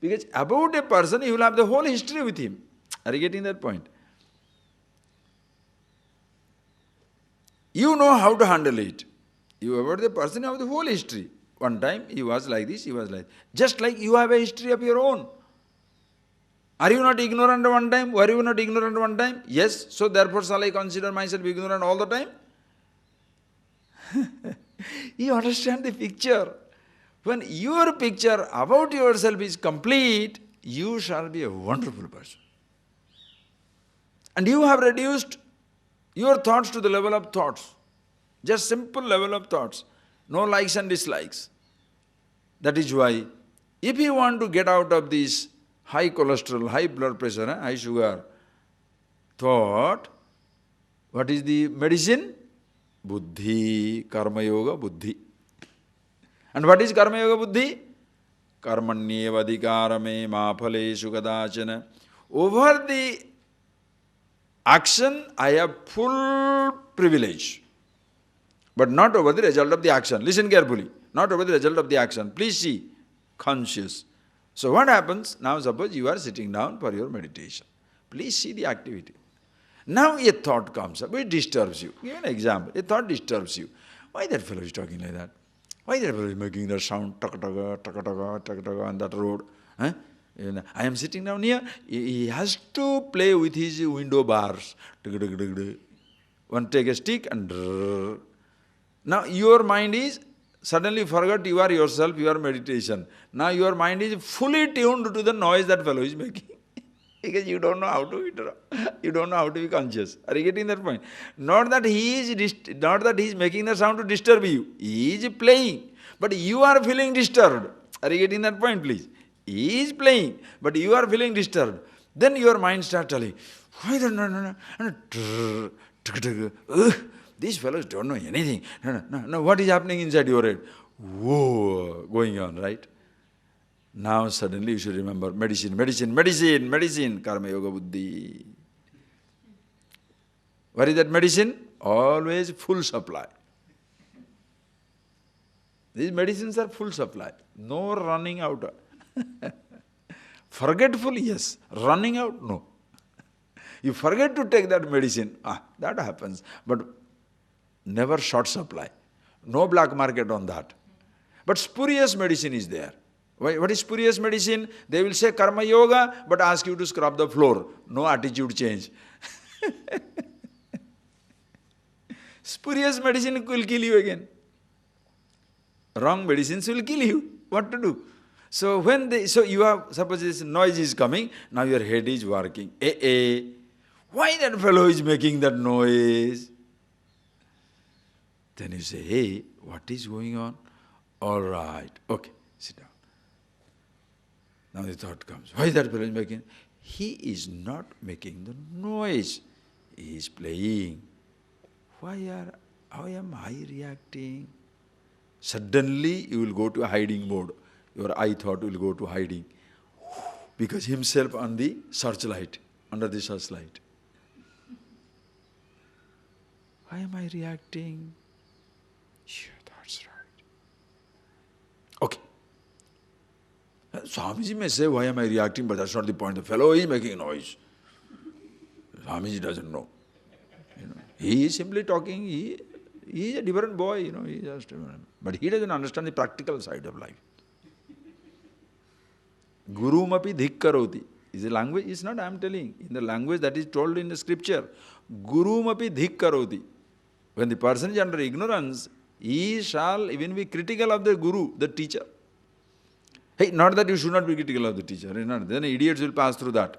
Because about a person, you will have the whole history with him. Are you getting that point? You know how to handle it. You about the person, you have the whole history. One time he was like this, he was like this. Just like you have a history of your own. Are you not ignorant one time? Were you not ignorant one time? Yes. So therefore shall I consider myself ignorant all the time? You understand the picture. When your picture about yourself is complete, you shall be a wonderful person. And you have reduced your thoughts to the level of thoughts. Just simple level of thoughts. No likes and dislikes. That is why, if you want to get out of this high cholesterol, high blood pressure, high sugar thought, what is the medicine? Buddhi, karma yoga, buddhi. And what is karma yoga buddhi? Karmanyeva adhikarame ma phaleshu kadachana. Over the action, I have full privilege. But not over the result of the action. Listen carefully. Not over the result of the action. Please see. Conscious. So what happens? Now suppose you are sitting down for your meditation. Please see the activity. Now a thought comes up. It disturbs you. Give an example. A thought disturbs you. Why that fellow is talking like that? Why that fellow is making that sound, taka-taka, taka-taka, taka-taka on that road? Huh? I am sitting down here. He has to play with his window bars. One take a stick and... Now your mind is, suddenly forgot you are yourself, your meditation. Now your mind is fully tuned to the noise that fellow is making. Because you don't know how to be conscious. Are you getting that point? Not that he is making the sound to disturb you. He is playing. But you are feeling disturbed. Are you getting that point, please? He is playing, but you are feeling disturbed. Then your mind starts telling, why no. These fellows don't know anything. No, what is happening inside your head? Whoa, going on, right? Now suddenly you should remember medicine, karma yoga buddhi. What is that medicine? Always full supply. These medicines are full supply. No running out. Forgetful, yes. Running out, no. You forget to take that medicine, that happens. But never short supply. No black market on that. But spurious medicine is there. What is spurious medicine? They will say karma yoga, but ask you to scrub the floor. No attitude change. Spurious medicine will kill you again. Wrong medicines will kill you. What to do? So you have, suppose this noise is coming, now your head is working. Why that fellow is making that noise? Then you say, hey, what is going on? All right, okay, sit down. Now the thought comes, why that fellow is making? He is not making the noise. He is playing. How am I reacting? Suddenly you will go to a hiding mode. Your I thought will go to hiding. Because himself on the searchlight, under the searchlight. Why am I reacting? Yeah, that's right. Okay. Swamiji may say, why am I reacting? But that's not the point. The fellow is making noise. Swamiji doesn't know. He is simply talking. He is a different boy. He just, but he doesn't understand the practical side of life. Gurum api dhik karoti. Is a language, it's not I am telling. In the language that is told in the scripture, Gurum api dhik karoti. When the person is under ignorance, he shall even be critical of the guru, the teacher. Hey, not that you should not be critical of the teacher. Then idiots will pass through that.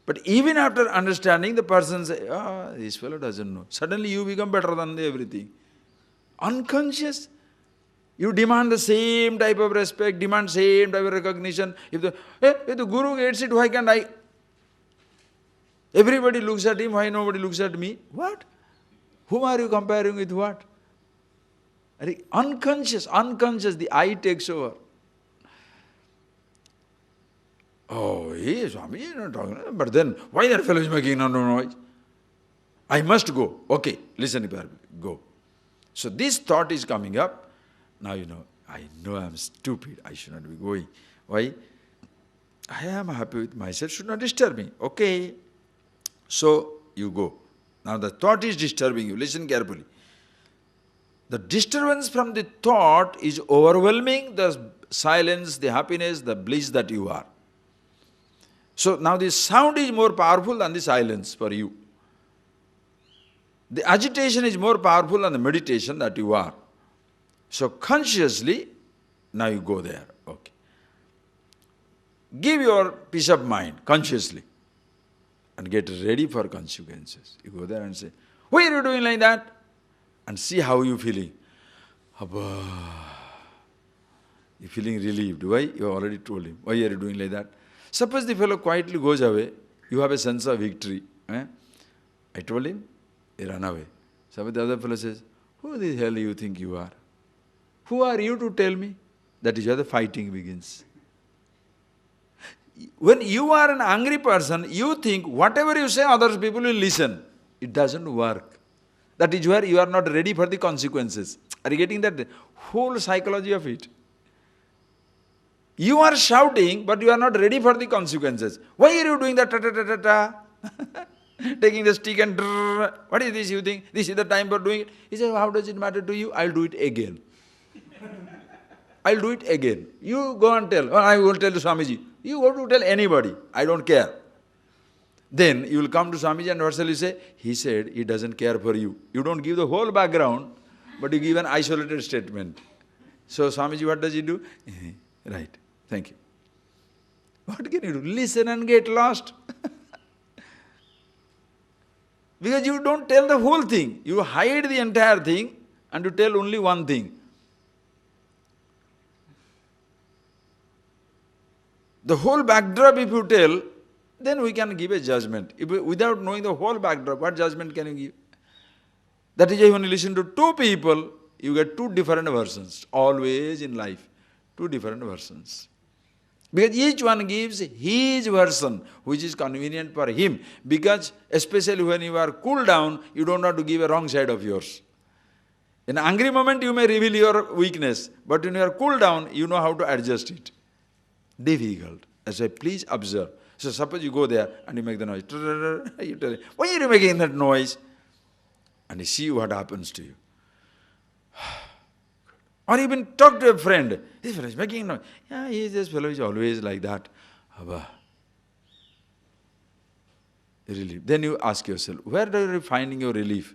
But even after understanding, the person says, this fellow doesn't know. Suddenly you become better than everything. Unconscious. You demand the same type of respect, demand same type of recognition. If the Guru gets it, why can't I? Everybody looks at him, why nobody looks at me? What? Whom are you comparing with what? Unconscious, the I takes over. Oh, yes, Swami, you're not talking. But then, why that fellow is making no noise? I must go. Okay, listen, go. So this thought is coming up. Now I know I'm stupid. I should not be going. Why? I am happy with myself. Should not disturb me. Okay. So you go. Now the thought is disturbing you. Listen carefully. The disturbance from the thought is overwhelming the silence, the happiness, the bliss that you are. So now the sound is more powerful than the silence for you. The agitation is more powerful than the meditation that you are. So consciously, now you go there. Okay. Give your peace of mind consciously and get ready for consequences. You go there and say, why are you doing like that? And see how you're feeling. Abba. You're feeling relieved. Why? You already told him. Why are you doing like that? Suppose the fellow quietly goes away, you have a sense of victory. I told him, he ran away. Suppose the other fellow says, who the hell you think you are? Who are you to tell me? That is where the fighting begins. When you are an angry person, you think whatever you say, other people will listen. It doesn't work. That is where you are not ready for the consequences. Are you getting that? Whole psychology of it. You are shouting, but you are not ready for the consequences. Why are you doing that? Taking the stick and what is this you think? This is the time for doing it. He says, how does it matter to you? I'll do it again. I'll do it again. You go and tell. I will tell to Swamiji. You go to tell anybody. I don't care. Then you will come to Swamiji and what shall you say? He said he doesn't care for you. You don't give the whole background, but you give an isolated statement. So Swamiji, what does he do? Right. Thank you. What can you do? Listen and get lost. Because you don't tell the whole thing. You hide the entire thing and you tell only one thing. The whole backdrop if you tell, then we can give a judgment. Without knowing the whole backdrop, what judgment can you give? That is why when you listen to two people, you get two different versions. Always in life, two different versions. Because each one gives his version, which is convenient for him. Because especially when you are cool down, you don't have to give a wrong side of yours. In an angry moment, you may reveal your weakness. But when you are cool down, you know how to adjust it. Difficult. As I please observe. So suppose you go there and you make the noise. You tell him, why are you making that noise? And you see what happens to you. Or even talk to a friend. This fellow is making noise. Yeah, this fellow is always like that. Abba. Relief. Then you ask yourself, where are you finding your relief?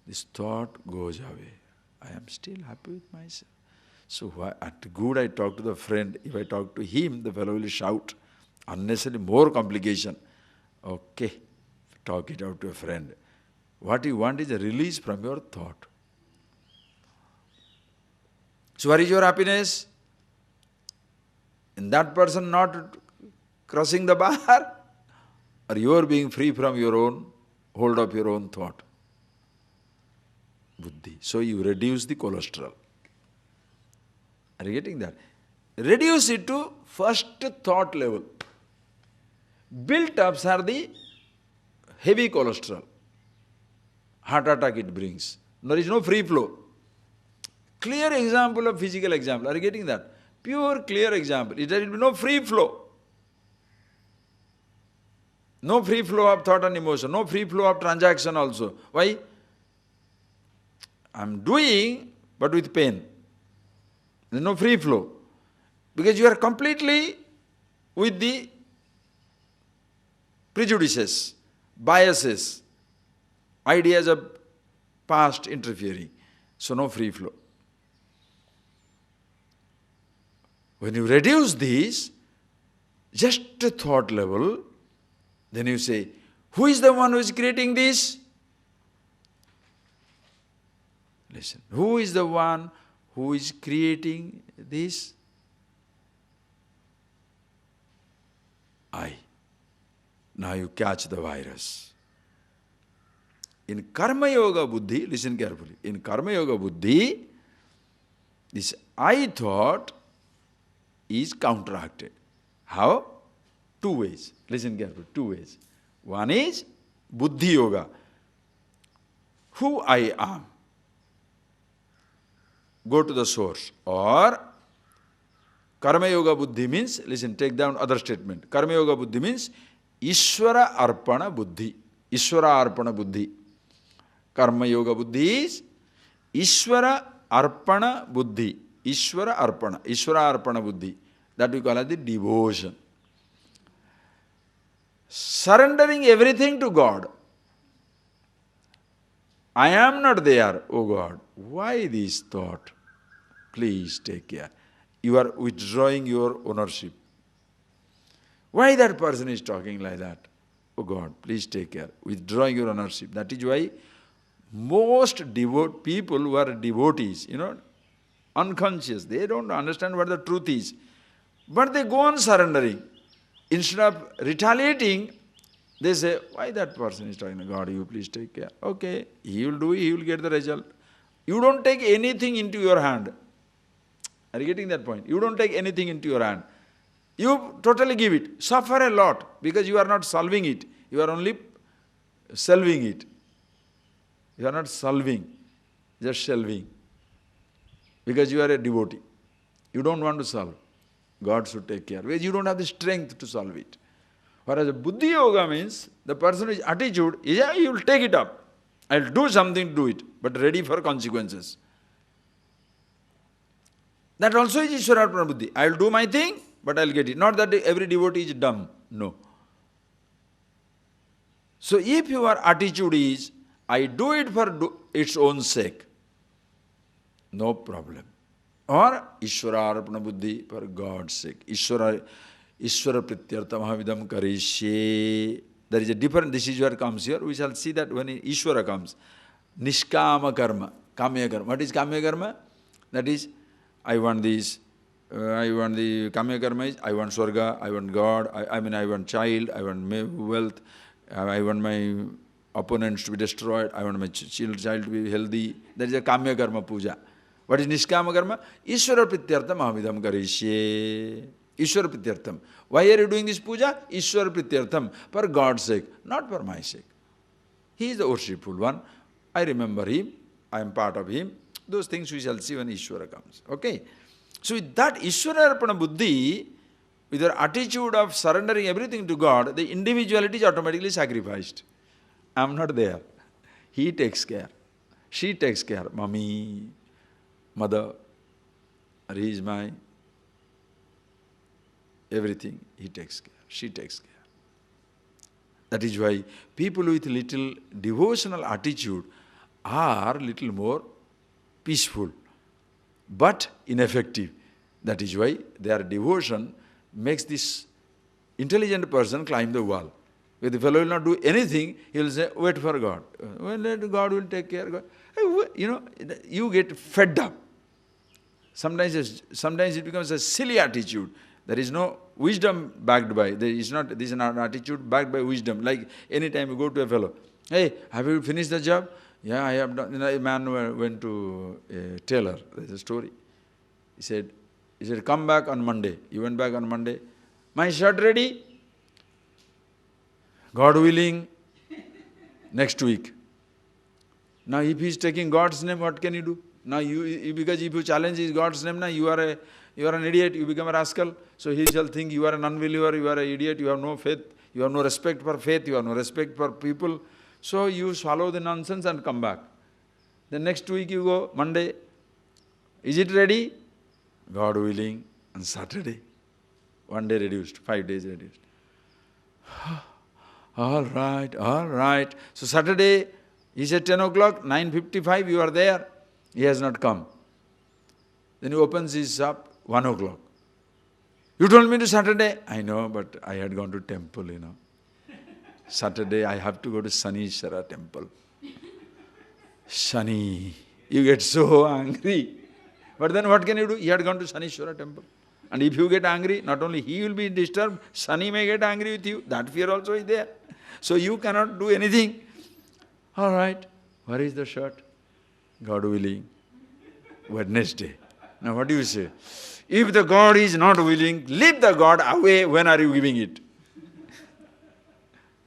This thought goes away. I am still happy with myself. So at good I talk to the friend. If I talk to him, the fellow will shout. Unnecessarily more complication. Okay, talk it out to a friend. What you want is a release from your thought. So where is your happiness? In that person not crossing the bar? Or you are being free from your own, hold of your own thought? Buddhi. So you reduce the cholesterol. Are you getting that? Reduce it to first thought level. Built-ups are the heavy cholesterol. Heart attack it brings. There is no free flow. Clear example of physical example. Are you getting that? Pure, clear example. There will be no free flow. No free flow of thought and emotion. No free flow of transaction also. Why? I am doing, but with pain. There is no free flow. Because you are completely with the prejudices, biases, ideas of past interfering. So no free flow. When you reduce these, just a thought level, then you say, who is the one who is creating this? Listen, who is the one Who is creating this? I. Now you catch the virus. In Karma Yoga Buddhi, listen carefully, in Karma Yoga Buddhi, this I thought is counteracted. How? Two ways. Listen carefully, two ways. One is Buddhi Yoga. Who I am. Go to the source. Or Karma Yoga Buddhi means, listen, take down other statement. Karma Yoga Buddhi means Ishvara Arpana Buddhi. Ishvara Arpana Buddhi. Karma Yoga Buddhi is Ishvara Arpana Buddhi. Ishvara Arpana. Ishvara Arpana Buddhi. That we call as the devotion. Surrendering everything to God. I am not there, oh God. Why this thought? Please take care. You are withdrawing your ownership. Why that person is talking like that? Oh God, please take care. Withdrawing your ownership. That is why most people who are devotees, unconscious, they don't understand what the truth is. But they go on surrendering. Instead of retaliating, they say, why that person is talking? God, you please take care. Okay, he will do it, he will get the result. You don't take anything into your hand. Are you getting that point? You don't take anything into your hand. You totally give it. Suffer a lot because you are not solving it. You are only solving it. You are not solving, just shelving. Because you are a devotee. You don't want to solve. God should take care. Because you don't have the strength to solve it. Whereas a Buddhi Yoga means the person's attitude is, yeah, you will take it up. I will do something to do it, but ready for consequences. That also is Ishwararpana Buddhi. I will do my thing, but I will get it. Not that every devotee is dumb. No. So if your attitude is, I do it for its own sake, no problem. Or Ishwararpana Buddhi for God's sake. Ishwara Prityartha Mahavidam Karishye. There is a different, this is where comes here. We shall see that when Ishwara comes. Nishkama Karma. Kamya Karma. What is Kamya Karma? That is, I want this. I want the Kamya Karma is, I want Swarga, I want God, I want child, I want wealth, I want my opponents to be destroyed, I want my child to be healthy. That is a Kamya Karma Puja. What is Nishkama Karma? Ishwara Prityartham Mahavidam Karishye. Ishwara Prityartham. Why are you doing this puja? Ishwara Prityartham. For God's sake, not for my sake. He is the worshipful one. I remember him. I am part of him. Those things we shall see when Ishwara comes. Okay? So with that Ishwara Arpana Buddhi, with your attitude of surrendering everything to God, the individuality is automatically sacrificed. I am not there. He takes care. She takes care. Mummy, mother, or he is my everything. He takes care. She takes care. That is why people with little devotional attitude are little more peaceful, but ineffective. That is why their devotion makes this intelligent person climb the wall. If the fellow will not do anything, he will say, wait for God. Well, God will take care. God. You get fed up. Sometimes it becomes a silly attitude. There is no wisdom backed by. This is an attitude backed by wisdom. Like anytime you go to a fellow, hey, have you finished the job? Yeah, I have done. A man went to a tailor. There's a story. He said, come back on Monday. He went back on Monday. My shirt ready? God willing, next week. Now if he is taking God's name, what can you do? Now because if you challenge God's name, now you are an idiot, you become a rascal. So he shall think you are an unbeliever, you are an idiot, you have no faith, you have no respect for faith, you have no respect for people. So you swallow the nonsense and come back. The next week you go, Monday, is it ready? God willing, on Saturday. 1 day reduced, 5 days reduced. All right. So Saturday, he said 10 o'clock, 9:55, you are there. He has not come. Then he opens his shop, 1 o'clock. You told me to Saturday. I know, but I had gone to temple, Saturday, I have to go to Sanishara temple. Shani, you get so angry. But then what can you do? He had gone to Sanishwara temple. And if you get angry, not only he will be disturbed, Sani may get angry with you. That fear also is there. So you cannot do anything. All right, where is the shirt? God willing, Wednesday. Now what do you say? If the God is not willing, leave the God away. When are you giving it?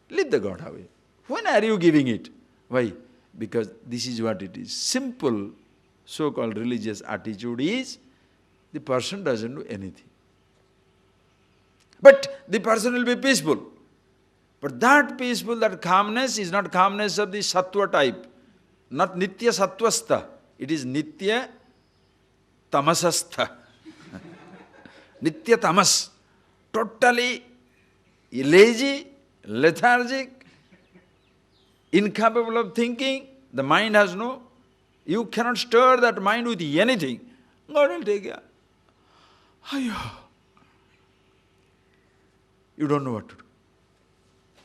Leave the God away. When are you giving it? Why? Because this is what it is. Simple so-called religious attitude is, the person doesn't do anything. But the person will be peaceful. But that peaceful, that calmness is not calmness of the sattva type. Not nitya sattvastha. It is nitya tamasastha. Nitya tamas. Totally lazy, lethargic, incapable of thinking. The mind has no, you cannot stir that mind with anything. God will take care. You don't know what to do.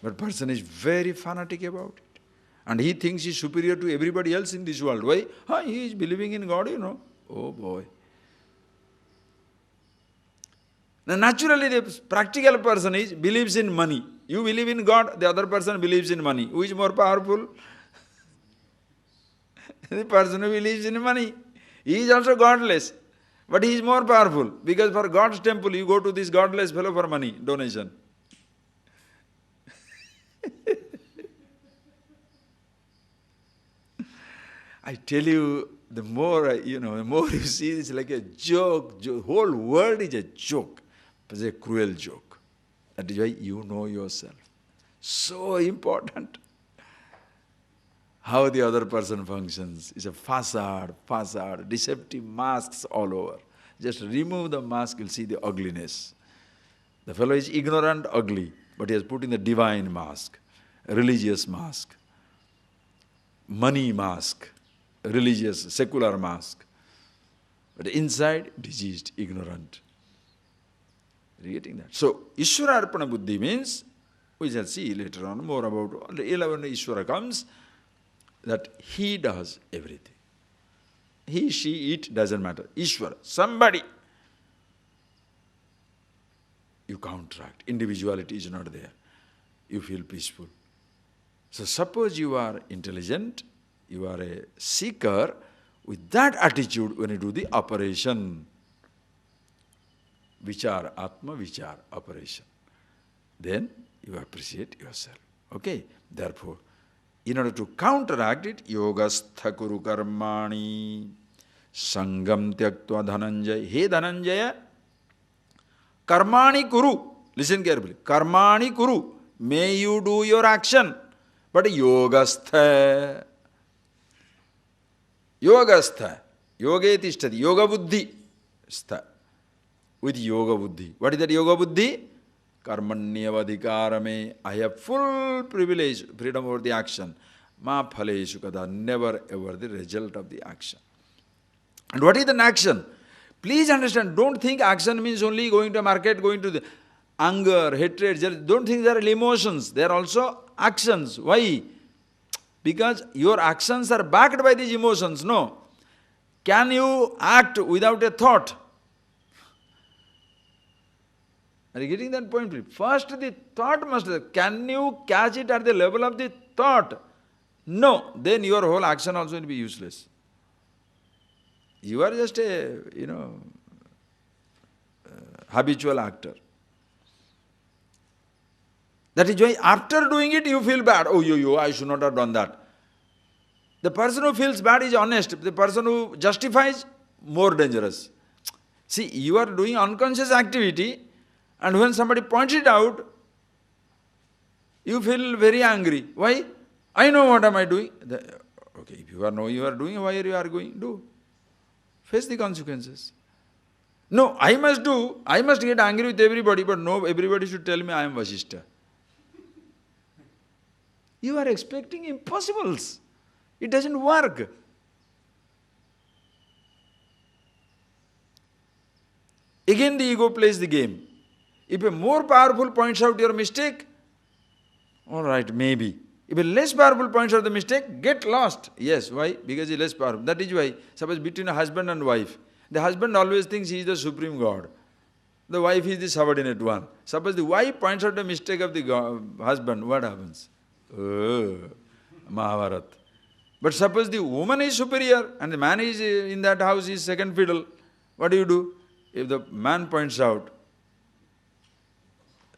But person is very fanatic about it. And he thinks he is superior to everybody else in this world. Why? He is believing in God, Oh boy. Now naturally the practical person believes in money. You believe in God, the other person believes in money. Who is more powerful? The person who believes in money. He is also godless. But he is more powerful. Because for God's temple, you go to this godless fellow for money, donation. I tell you, the more you see, it's like a joke. Whole world is a joke. It's a cruel joke. That is why you know yourself. So important. How the other person functions is a facade, deceptive masks all over. Just remove the mask, you'll see the ugliness. The fellow is ignorant, ugly, but he has put in the divine mask, a religious mask, money mask, religious, secular mask. But inside, diseased, ignorant. Are you getting that? So, Ishvara Arpana Buddhi means, we shall see later on more about, when Ishvara comes, that he does everything. He, she, it doesn't matter. Ishvara, somebody. You counteract. Individuality is not there. You feel peaceful. So suppose you are intelligent, you are a seeker, with that attitude when you do the operation, vichar, atma vichar, operation, then you appreciate yourself. Okay? Therefore, in order to counteract it, yogastha kuru karmani sangam tyaktva dhananjaya. Hey Dhananjaya, karmani kuru. Listen carefully. Karmani kuru. May you do your action. But yogastha. Yogastha. Yoge tishtati. Yoga buddhi. Stha. With yoga buddhi. What is that yoga buddhi? Karmanyavadhikarame. I have full privilege, freedom over the action. Ma phaleshu kada. Never ever the result of the action. And what is an action? Please understand, don't think action means only going to a market, going to the anger, hatred. Don't think they are emotions. They are also actions. Why? Because your actions are backed by these emotions. No. Can you act without a thought? Are you getting that point? First the thought must, can you catch it at the level of the thought? No. Then your whole action also will be useless. You are just a, habitual actor. That is why after doing it you feel bad. Oh, I should not have done that. The person who feels bad is honest. The person who justifies, more dangerous. See, you are doing unconscious activity, and when somebody points it out, you feel very angry. Why? I know what am I doing. Okay, if you know you are doing, why are you arguing? Do. Face the consequences. No, I must do. I must get angry with everybody, but no, everybody should tell me I am Vasishtha. You are expecting impossibles. It doesn't work. Again the ego plays the game. If a more powerful points out your mistake, all right, maybe. If a less powerful points out the mistake, get lost. Yes, why? Because he is less powerful. That is why, suppose between a husband and wife, The husband always thinks he is the supreme God. The wife is the subordinate one. Suppose the wife points out a mistake of the husband, what happens? Oh, Mahabharata. But suppose the woman is superior and the man is in that house is second fiddle, what do? If the man points out,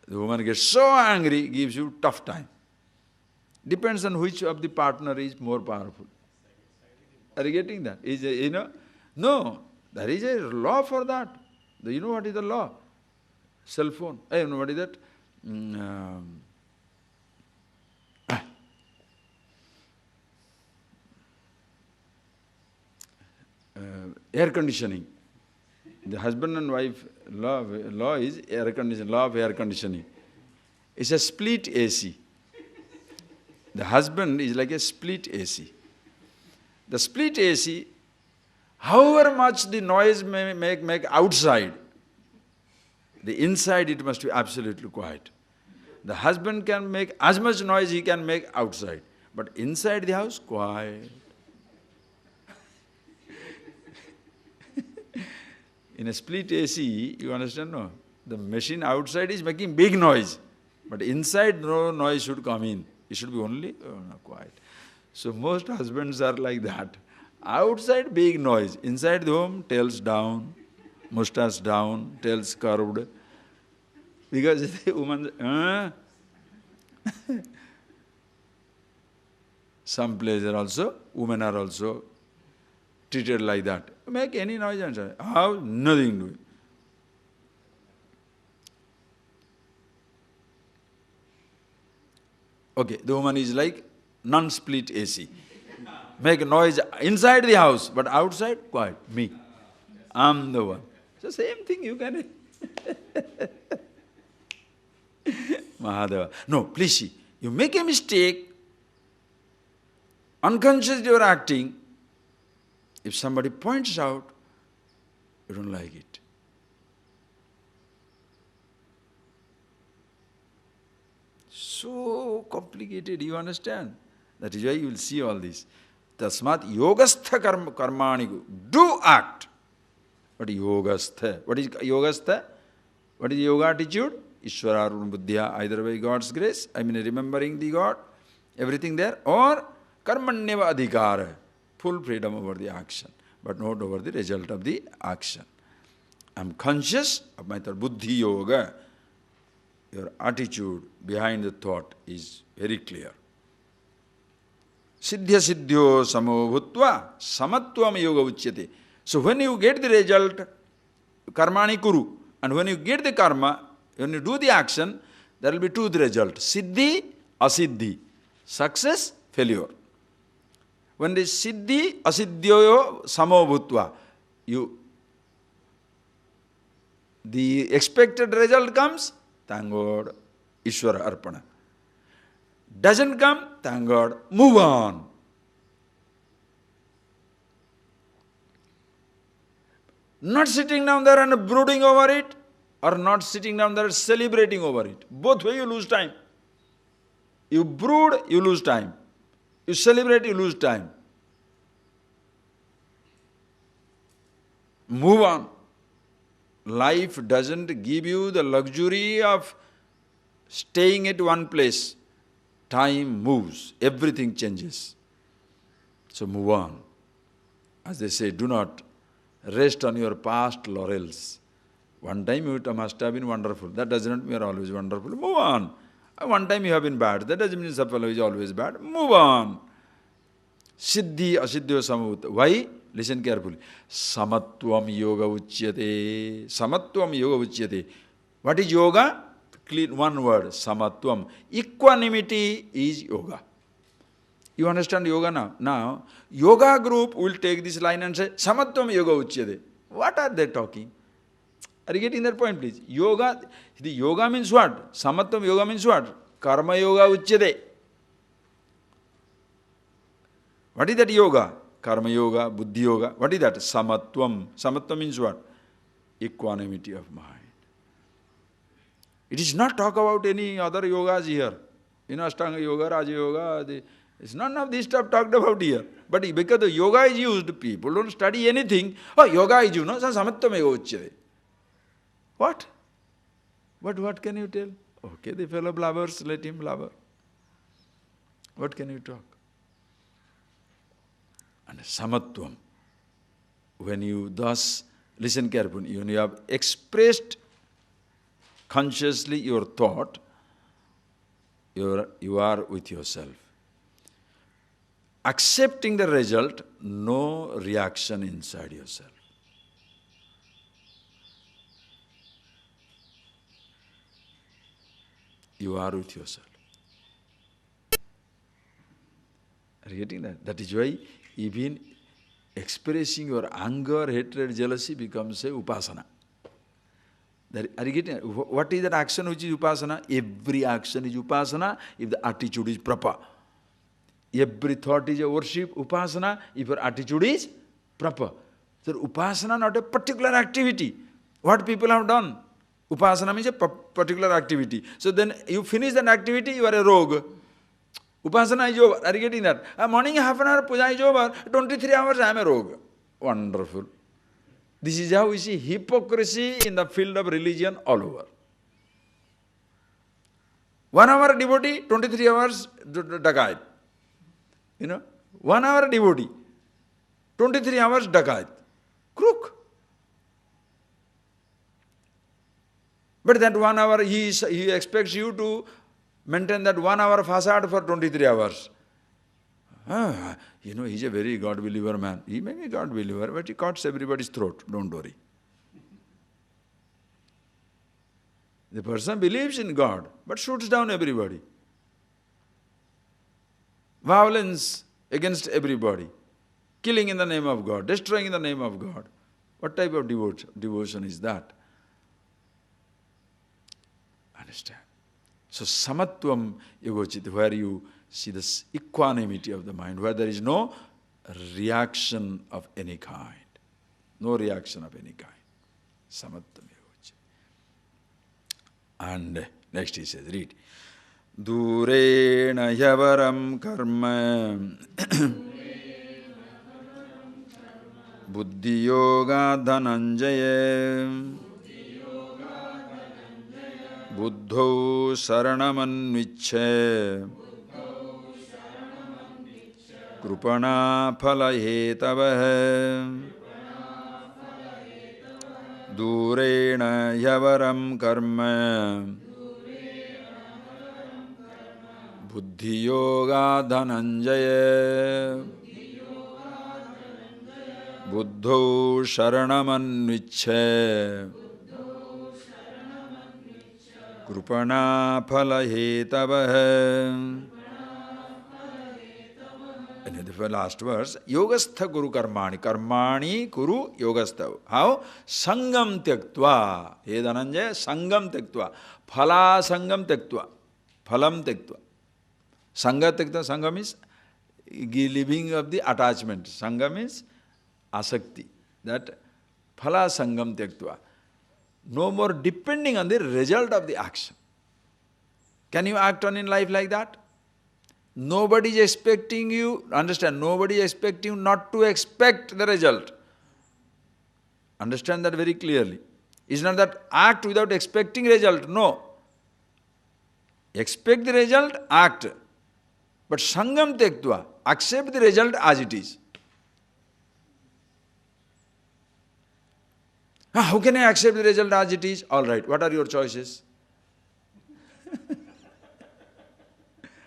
the woman gets so angry, gives you tough time. Depends on which of the partner is more powerful. Are you getting that? No, there is a law for that. You know what is the law? Cell phone. You know what is that? Air conditioning. The husband and wife law is air conditioning, law of air conditioning. It's a split AC. The husband is like a split AC. The split AC, however much the noise may make outside, the inside it must be absolutely quiet. The husband can make as much noise he can make outside, but inside the house, quiet. In a split AC, you understand, no? The machine outside is making big noise, but inside no noise should come in. It should be only quiet. So most husbands are like that. Outside big noise, inside the home tails down, mustache down, tails curved. Because the woman, some places also, women are also treated like that. Make any noise and say, how? Nothing doing. Okay, the woman is like non-split AC. Make noise inside the house, but outside, quiet. Me. I'm the one. So same thing you can... Mahadeva. No, please see. You make a mistake, unconsciously you are acting. If somebody points out, you don't like it. So complicated, you understand? That is why you will see all this. Tasmat yogastha karmani. Do act. What is yogastha? What is yogastha? What is yoga attitude? Ishwararun buddhya, either by God's grace, remembering the God, everything there, or karmanyeva adhikara, full freedom over the action, but not over the result of the action. I am conscious of my thought. Buddhi yoga, your attitude behind the thought is very clear. Siddhya siddhyo samo bhutva samatvam yoga uchyate. So when you get the result, karmani kuru, and when you get the karma, when you do the action, there will be two the result. Siddhi, asiddhi. Success, failure. When the siddhi, asiddhyo samo bhutva, the expected result comes, thank God, Ishvara Arpana. Doesn't come, thank God, move on. Not sitting down there and brooding over it, or not sitting down there celebrating over it. Both ways you lose time. You brood, you lose time. You celebrate, you lose time. Move on. Life doesn't give you the luxury of staying at one place. Time moves, everything changes. So move on. As they say, do not rest on your past laurels. One time you must have been wonderful. That does not mean you are always wonderful. Move on. One time you have been bad. That doesn't mean Sapala is always bad. Move on. Siddhi asiddhyo samavutta. Why? Listen carefully. Samatvam yoga uchyate. Samatvam yoga uchyate. What is yoga? Clean one word. Samatvam. Equanimity is yoga. You understand yoga now? Now, yoga group will take this line and say, Samatvam yoga uchyate. What are they talking? Are you getting that point, please? Yoga, the yoga means what? Samatvam yoga means what? Karma yoga uchyate. What is that yoga? Karma yoga, buddhi yoga. What is that? Samatvam. Samatvam means what? Equanimity of mind. It is not talk about any other yogas here. Ashtanga yoga, Raja yoga. It's none of this stuff talked about here. But because the yoga is used, people don't study anything. Oh, yoga is used, no? Samattvameva uchyate. What? But what can you tell? Okay, the fellow blabbers, let him blabber. What can you talk? And samatvam, when you thus, listen carefully, when you have expressed consciously your thought, you are with yourself. Accepting the result, no reaction inside yourself. You are with yourself. Are you getting that? That is why even expressing your anger, hatred, jealousy becomes a upasana. Are you getting it? What is that action which is upasana? Every action is upasana if the attitude is proper. Every thought is a worship, upasana, if your attitude is proper. So upasana not a particular activity. What people have done? Upasana means a particular activity. So then you finish that activity, you are a rogue. Upasana is over. Are you getting that? Morning half an hour puja is over, 23 hours I am a rogue. Wonderful. This is how we see hypocrisy in the field of religion all over. 1 hour devotee, 23 hours dakat. 1 hour devotee, 23 hours dakat. Crook. But that 1 hour, he expects you to maintain that 1 hour facade for 23 hours. He's a very God-believer man. He may be a God-believer, but he cuts everybody's throat. Don't worry. The person believes in God, but shoots down everybody. Violence against everybody. Killing in the name of God, destroying in the name of God. What type of devotion is that? Understand? So samatvam yogochit, where you see this equanimity of the mind, where there is no reaction of any kind. No reaction of any kind. Samatvam yogochit. And next he says, read. Durena yavaram karma buddhi yoga dhananjaya buddho saranamanvichhe krupana phalahetav durena yavaram karma buddhi yoga dhananjaya buddho saranamanvichhe krupana phalahetav. And the last verse, yogastha guru karmani, karmani kuru yogastha. How? Sangam tyaktva. He Dhananjaya, sangam tyaktva. Phala sangam tyaktva. Phalam tyaktva. Sangha tyaktva, sangha means leaving of the attachment. Sangha means asakti. That phala sangam tyaktva. No more depending on the result of the action. Can you act on in life like that? Nobody is expecting you, understand, nobody is expecting you not to expect the result. Understand that very clearly. It's not that act without expecting result, no. Expect the result, act. But sangam tektva, accept the result as it is. How can I accept the result as it is? All right, what are your choices?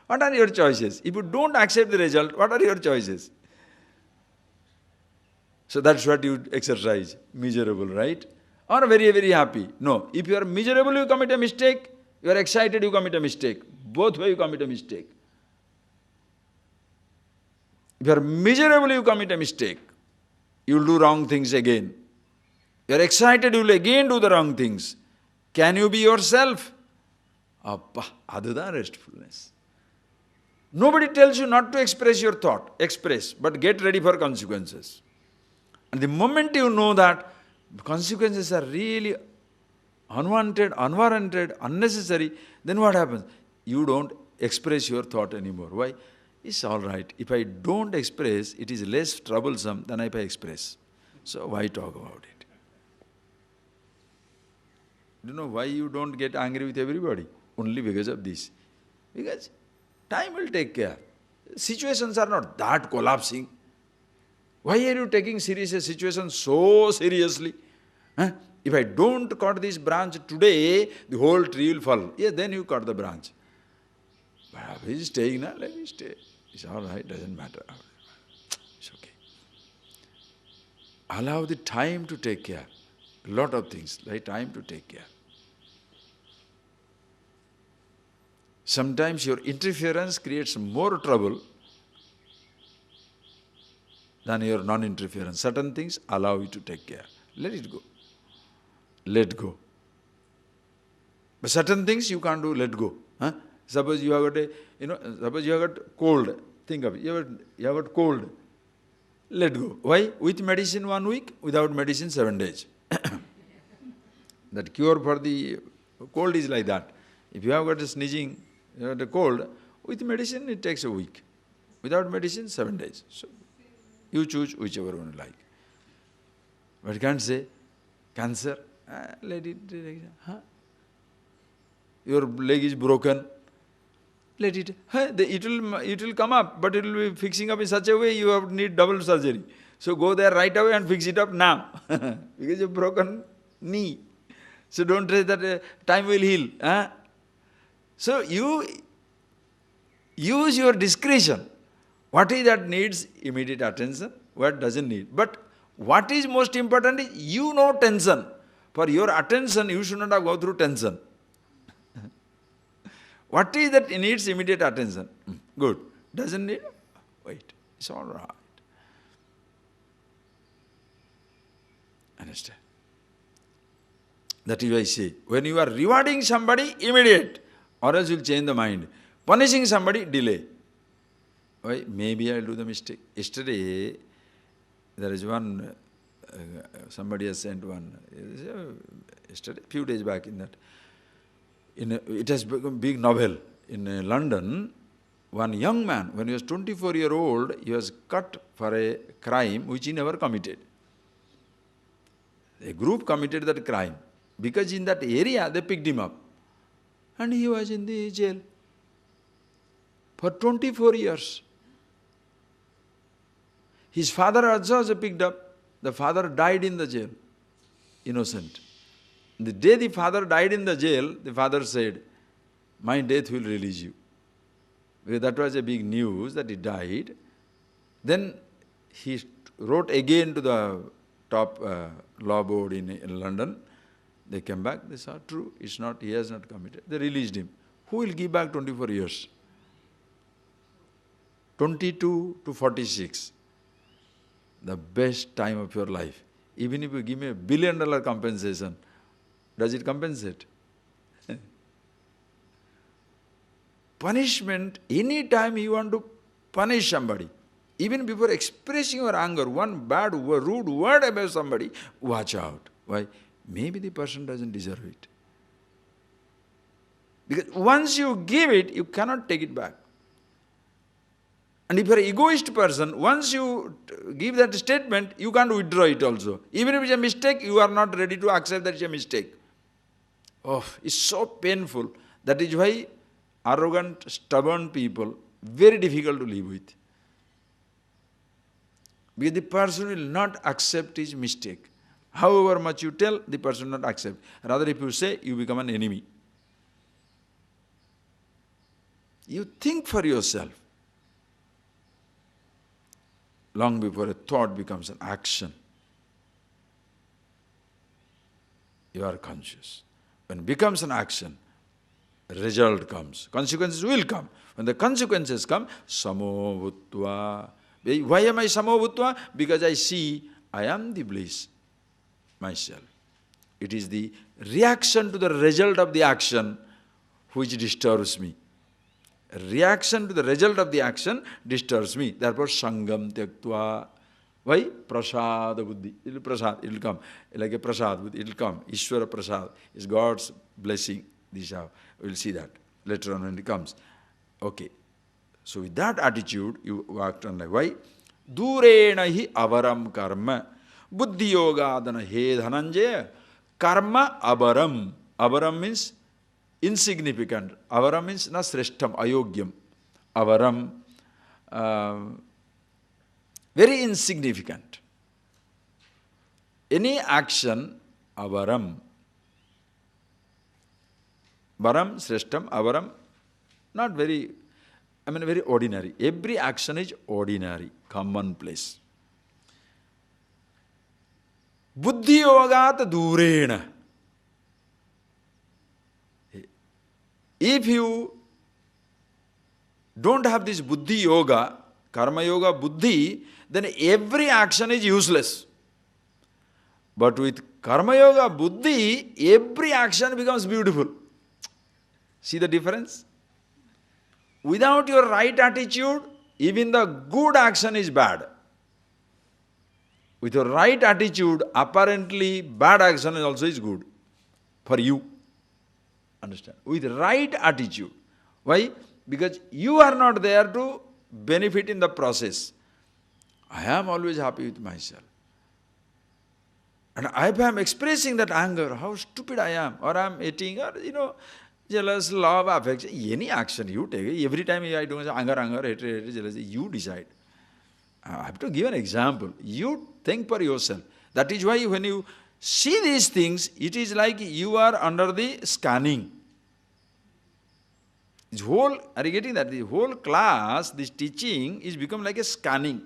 What are your choices? If you don't accept the result, what are your choices? So that's what you exercise. Miserable, right? Or very, very happy. No. If you are miserable, you commit a mistake. You are excited, you commit a mistake. Both ways you commit a mistake. If you are miserable, you commit a mistake. You will do wrong things again. You are excited, you will again do the wrong things. Can you be yourself? Appa, adudha restfulness. Nobody tells you not to express your thought. Express, but get ready for consequences. And the moment you know that consequences are really unwanted, unwarranted, unnecessary, then what happens? You don't express your thought anymore. Why? it's all right. If I don't express, it is less troublesome than if I express. So why talk about it? Do you know why you don't get angry with everybody? Only because of this. Because time will take care. Situations are not that collapsing. Why are you taking serious a situation so seriously? Huh? If I don't cut this branch today, the whole tree will fall. Yeah, then you cut the branch. But if he's staying now, let me stay. It's all right, doesn't matter. It's okay. Allow the time to take care. A lot of things, like time to take care. Sometimes your interference creates more trouble than your non-interference. Certain things allow you to take care. Let it go. Let go. But certain things you can't do, let go. Huh? Suppose you have got suppose you have got cold. Think of it. You have got cold. Let go. Why? With medicine 1 week, without medicine 7 days. That cure for the cold is like that. If you have got a sneezing, you have got a cold, with medicine it takes a week. Without medicine, 7 days. So you choose whichever one you like. But you can't say, cancer, let it, huh? Your leg is broken, let it, it will come up, but it will be fixing up in such a way you have need double surgery. So go there right away and fix it up now, because you've broken knee. So don't say that time will heal. Huh? So you use your discretion. What is that needs immediate attention, what doesn't need. But what is most important is you know tension. For your attention, you should not have go through tension. What is that needs immediate attention? Good. Doesn't need? Wait. It's all right. Understand? That is why I say, when you are rewarding somebody, immediate. Or else you will change the mind. Punishing somebody, delay. Why? Maybe I will do the mistake. Yesterday, there is one, somebody has sent one, yesterday, few days back in that. It has become a big novel. In London, one young man, when he was 24-year-old, he was cut for a crime which he never committed. A group committed that crime. Because in that area, they picked him up. And he was in the jail for 24 years. His father also was picked up. The father died in the jail, innocent. The day the father died in the jail, the father said, my death will release you. Because that was a big news that he died. Then he wrote again to the top law board in London. They came back, they saw, true, it's not, he has not committed. They released him. Who will give back 24 years? 22 to 46. The best time of your life. Even if you give me $1 billion compensation, does it compensate? Punishment, any time you want to punish somebody, even before expressing your anger, one bad, rude word about somebody, watch out. Why? Maybe the person doesn't deserve it. Because once you give it, you cannot take it back. And if you are an egoist person, once you give that statement, you can't withdraw it also. Even if it's a mistake, you are not ready to accept that it's a mistake. Oh, it's so painful. That is why arrogant, stubborn people, very difficult to live with. Because the person will not accept his mistake. However much you tell, the person will not accept. Rather, if you say, you become an enemy. You think for yourself. Long before a thought becomes an action, you are conscious. When it becomes an action, a result comes. Consequences will come. When the consequences come, samo bhutva. Why am I samo bhutva? Because I see I am the bliss myself. It is the reaction to the result of the action which disturbs me. A reaction to the result of the action disturbs me. Therefore, sangam tyaktva. Why? Prasada buddhi. It will come. Like a prasad buddhi, it will come. Ishvara prasad is God's blessing. This we will see that later on when it comes. Okay. So with that attitude, you act on like, why? Durena hi avaram karma. Buddhi yogadana he dhananjaya. Karma avaram. Avaram means insignificant. Avaram means na sreshtam, ayogyam. Avaram, very insignificant. Any action, avaram. Varam, sreshtam, avaram, not very, very ordinary. Every action is ordinary, commonplace. Buddhi yogat durena. If you don't have this buddhi yoga, karma yoga buddhi, then every action is useless. But with karma yoga buddhi, every action becomes beautiful. See the difference? Without your right attitude, even the good action is bad. With your right attitude, apparently bad action also is good for you. Understand? With right attitude. Why? Because you are not there to benefit in the process. I am always happy with myself. And if I am expressing that anger, how stupid I am, or I am eating, or jealous, love, affection, any action you take, every time I do anger, hatred, jealousy, you decide. I have to give an example. You think for yourself. That is why when you see these things, it is like you are under the scanning. Are you getting that? The whole class, this teaching is become like a scanning.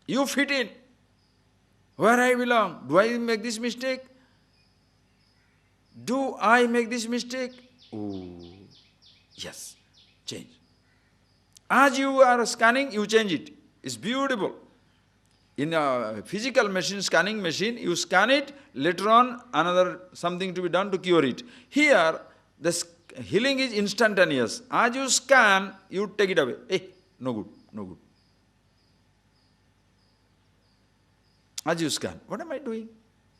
You fit in. Where I belong? Do I make this mistake? Do I make this mistake? Oh, yes, change. As you are scanning, you change it. It's beautiful. In a physical machine, scanning machine, you scan it, later on another something to be done to cure it. Here, the healing is instantaneous. As you scan, you take it away. Hey, no good, no good. As you scan, what am I doing?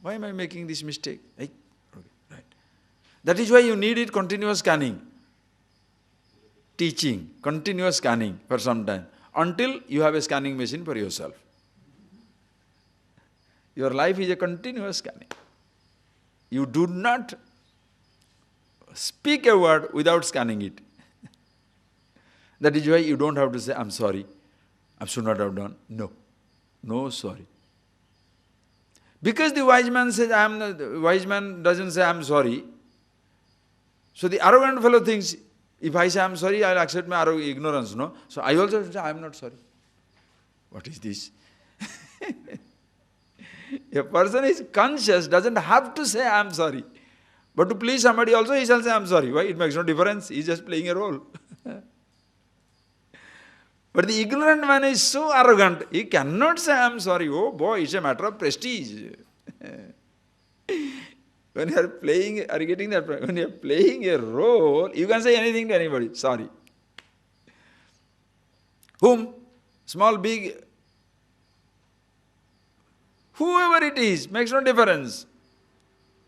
Why am I making this mistake? Hey, okay, right. That is why you need it continuous scanning. Teaching, continuous scanning for some time, until you have a scanning machine for yourself. Your life is a continuous scanning. You do not speak a word without scanning it. That is why you don't have to say, I'm sorry, I should not have done. No, no sorry. Because the wise man says, the wise man doesn't say, I'm sorry. So the arrogant fellow thinks, if I say I'm sorry, I'll accept my ignorance, no? So I also say, I'm not sorry. What is this? A person is conscious, doesn't have to say, I'm sorry. But to please somebody also, he shall say, I'm sorry. Why? It makes no difference. He's just playing a role. But the ignorant man is so arrogant, he cannot say, I'm sorry. Oh boy, it's a matter of prestige. When you are playing, are you getting that? When you are playing a role, you can say anything to anybody. Sorry. Whom? Small, big, whoever it is, makes no difference.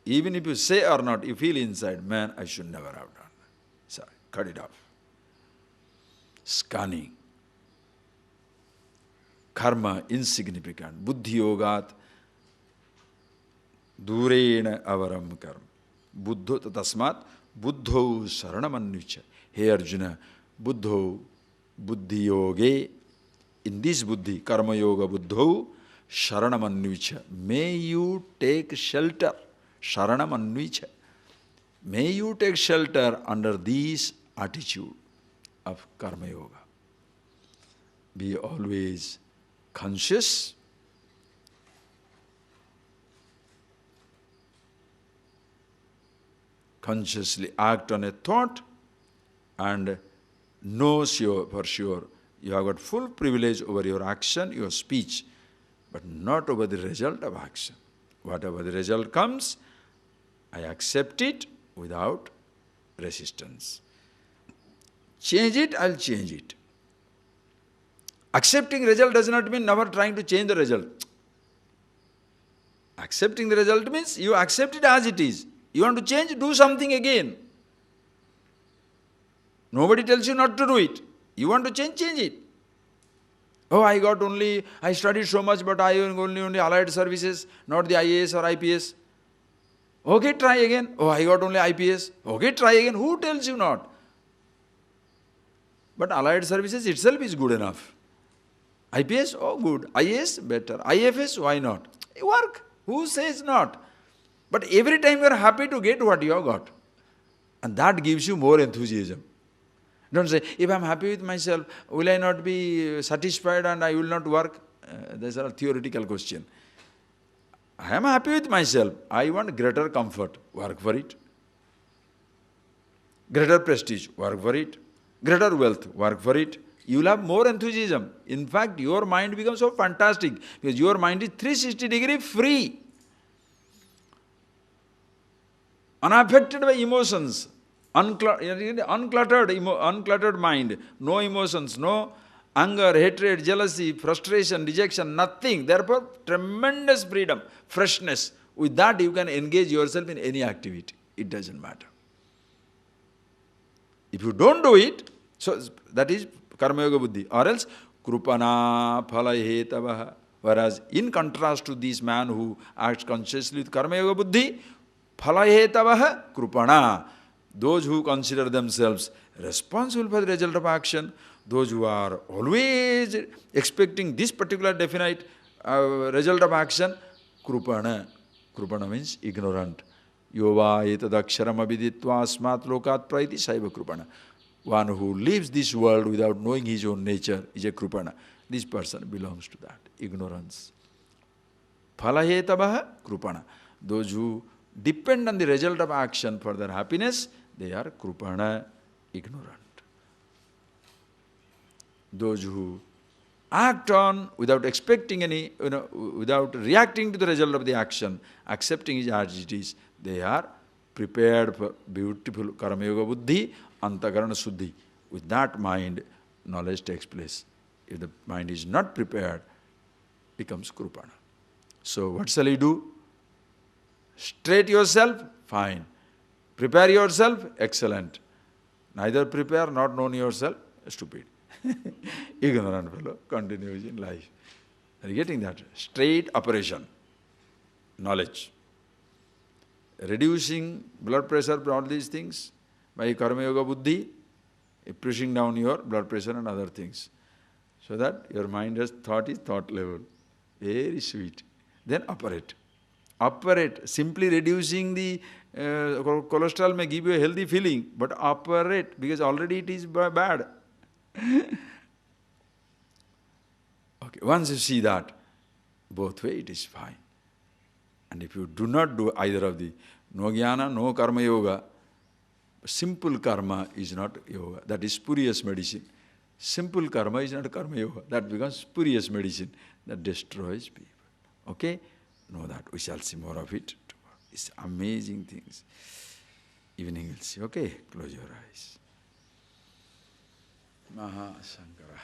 Even if you say or not, you feel inside, man, I should never have done that. Sorry, cut it off. Scanning. Karma, insignificant. Buddhi yogat. Durena avaram karma. Buddho tasmat. Buddho saranamanyucha. Hey Arjuna, Buddho, Buddhi yoge. In this Buddhi, Karma yoga Buddho, Sharanamanyucha. May you take shelter. Sharanamanyucha. May you take shelter under this attitude of Karma yoga. Be always conscious, consciously act on a thought, and know for sure you have got full privilege over your action, your speech, but not over the result of action. Whatever the result comes, I accept it without resistance. Change it, I'll change it. Accepting result does not mean never trying to change the result. Accepting the result means you accept it as it is. You want to change, do something again. Nobody tells you not to do it. You want to change, change it. Oh, I studied so much, but I only allied services, not the IAS or IPS. Okay, try again. Oh, I got only IPS. Okay, try again. Who tells you not? But allied services itself is good enough. IPS, oh good. IAS, better. IFS, why not? Work. Who says not? But every time you are happy to get what you have got. And that gives you more enthusiasm. Don't say, if I am happy with myself, will I not be satisfied and I will not work? That's a theoretical question. I am happy with myself. I want greater comfort. Work for it. Greater prestige. Work for it. Greater wealth. Work for it. You will have more enthusiasm. In fact, your mind becomes so fantastic because your mind is 360-degree free. Unaffected by emotions. Uncluttered mind. No emotions. No anger, hatred, jealousy, frustration, rejection. Nothing. Therefore, tremendous freedom. Freshness. With that, you can engage yourself in any activity. It doesn't matter. If you don't do it, so that is Karma Yoga Buddhi. Or else, Krupana Phala Hetavaha. Whereas, in contrast to this man who acts consciously with Karma Yoga Buddhi, Phala Hetavaha Krupana. Those who consider themselves responsible for the result of action, those who are always expecting this particular definite result of action, Krupana. Krupana means ignorant. Yova etadaksharam abhiditva asmat lokat praiti saiva krupana. One who lives this world without knowing his own nature is a krupana. This person belongs to that, ignorance. Phalahetabaha krupana. Those who depend on the result of action for their happiness, they are krupana, ignorant. Those who act on without expecting any, without reacting to the result of the action, accepting it as it is, they are prepared for beautiful Karma Yoga Buddhi, Antakarana Suddhi. With that mind, knowledge takes place. If the mind is not prepared, becomes Krupana. So what shall you do? Straight yourself? Fine. Prepare yourself? Excellent. Neither prepare, not known yourself? Stupid. Ignorant fellow continues in life. Are you getting that? Straight operation. Knowledge. Reducing blood pressure, all these things, by Karma Yoga Buddhi, pushing down your blood pressure and other things. So that your mind has thought is thought level. Very sweet. Then operate. Operate. Simply reducing the cholesterol may give you a healthy feeling, but operate, because already it is bad. Okay, once you see that, both way it is fine. And if you do not do either of the, no jnana, no karma yoga, simple karma is not yoga. That is spurious medicine. Simple karma is not karma yoga. That becomes spurious medicine that destroys people. Okay? Know that. We shall see more of it tomorrow. It's amazing things. Evening we'll see. Okay? Close your eyes. Maha Sankara.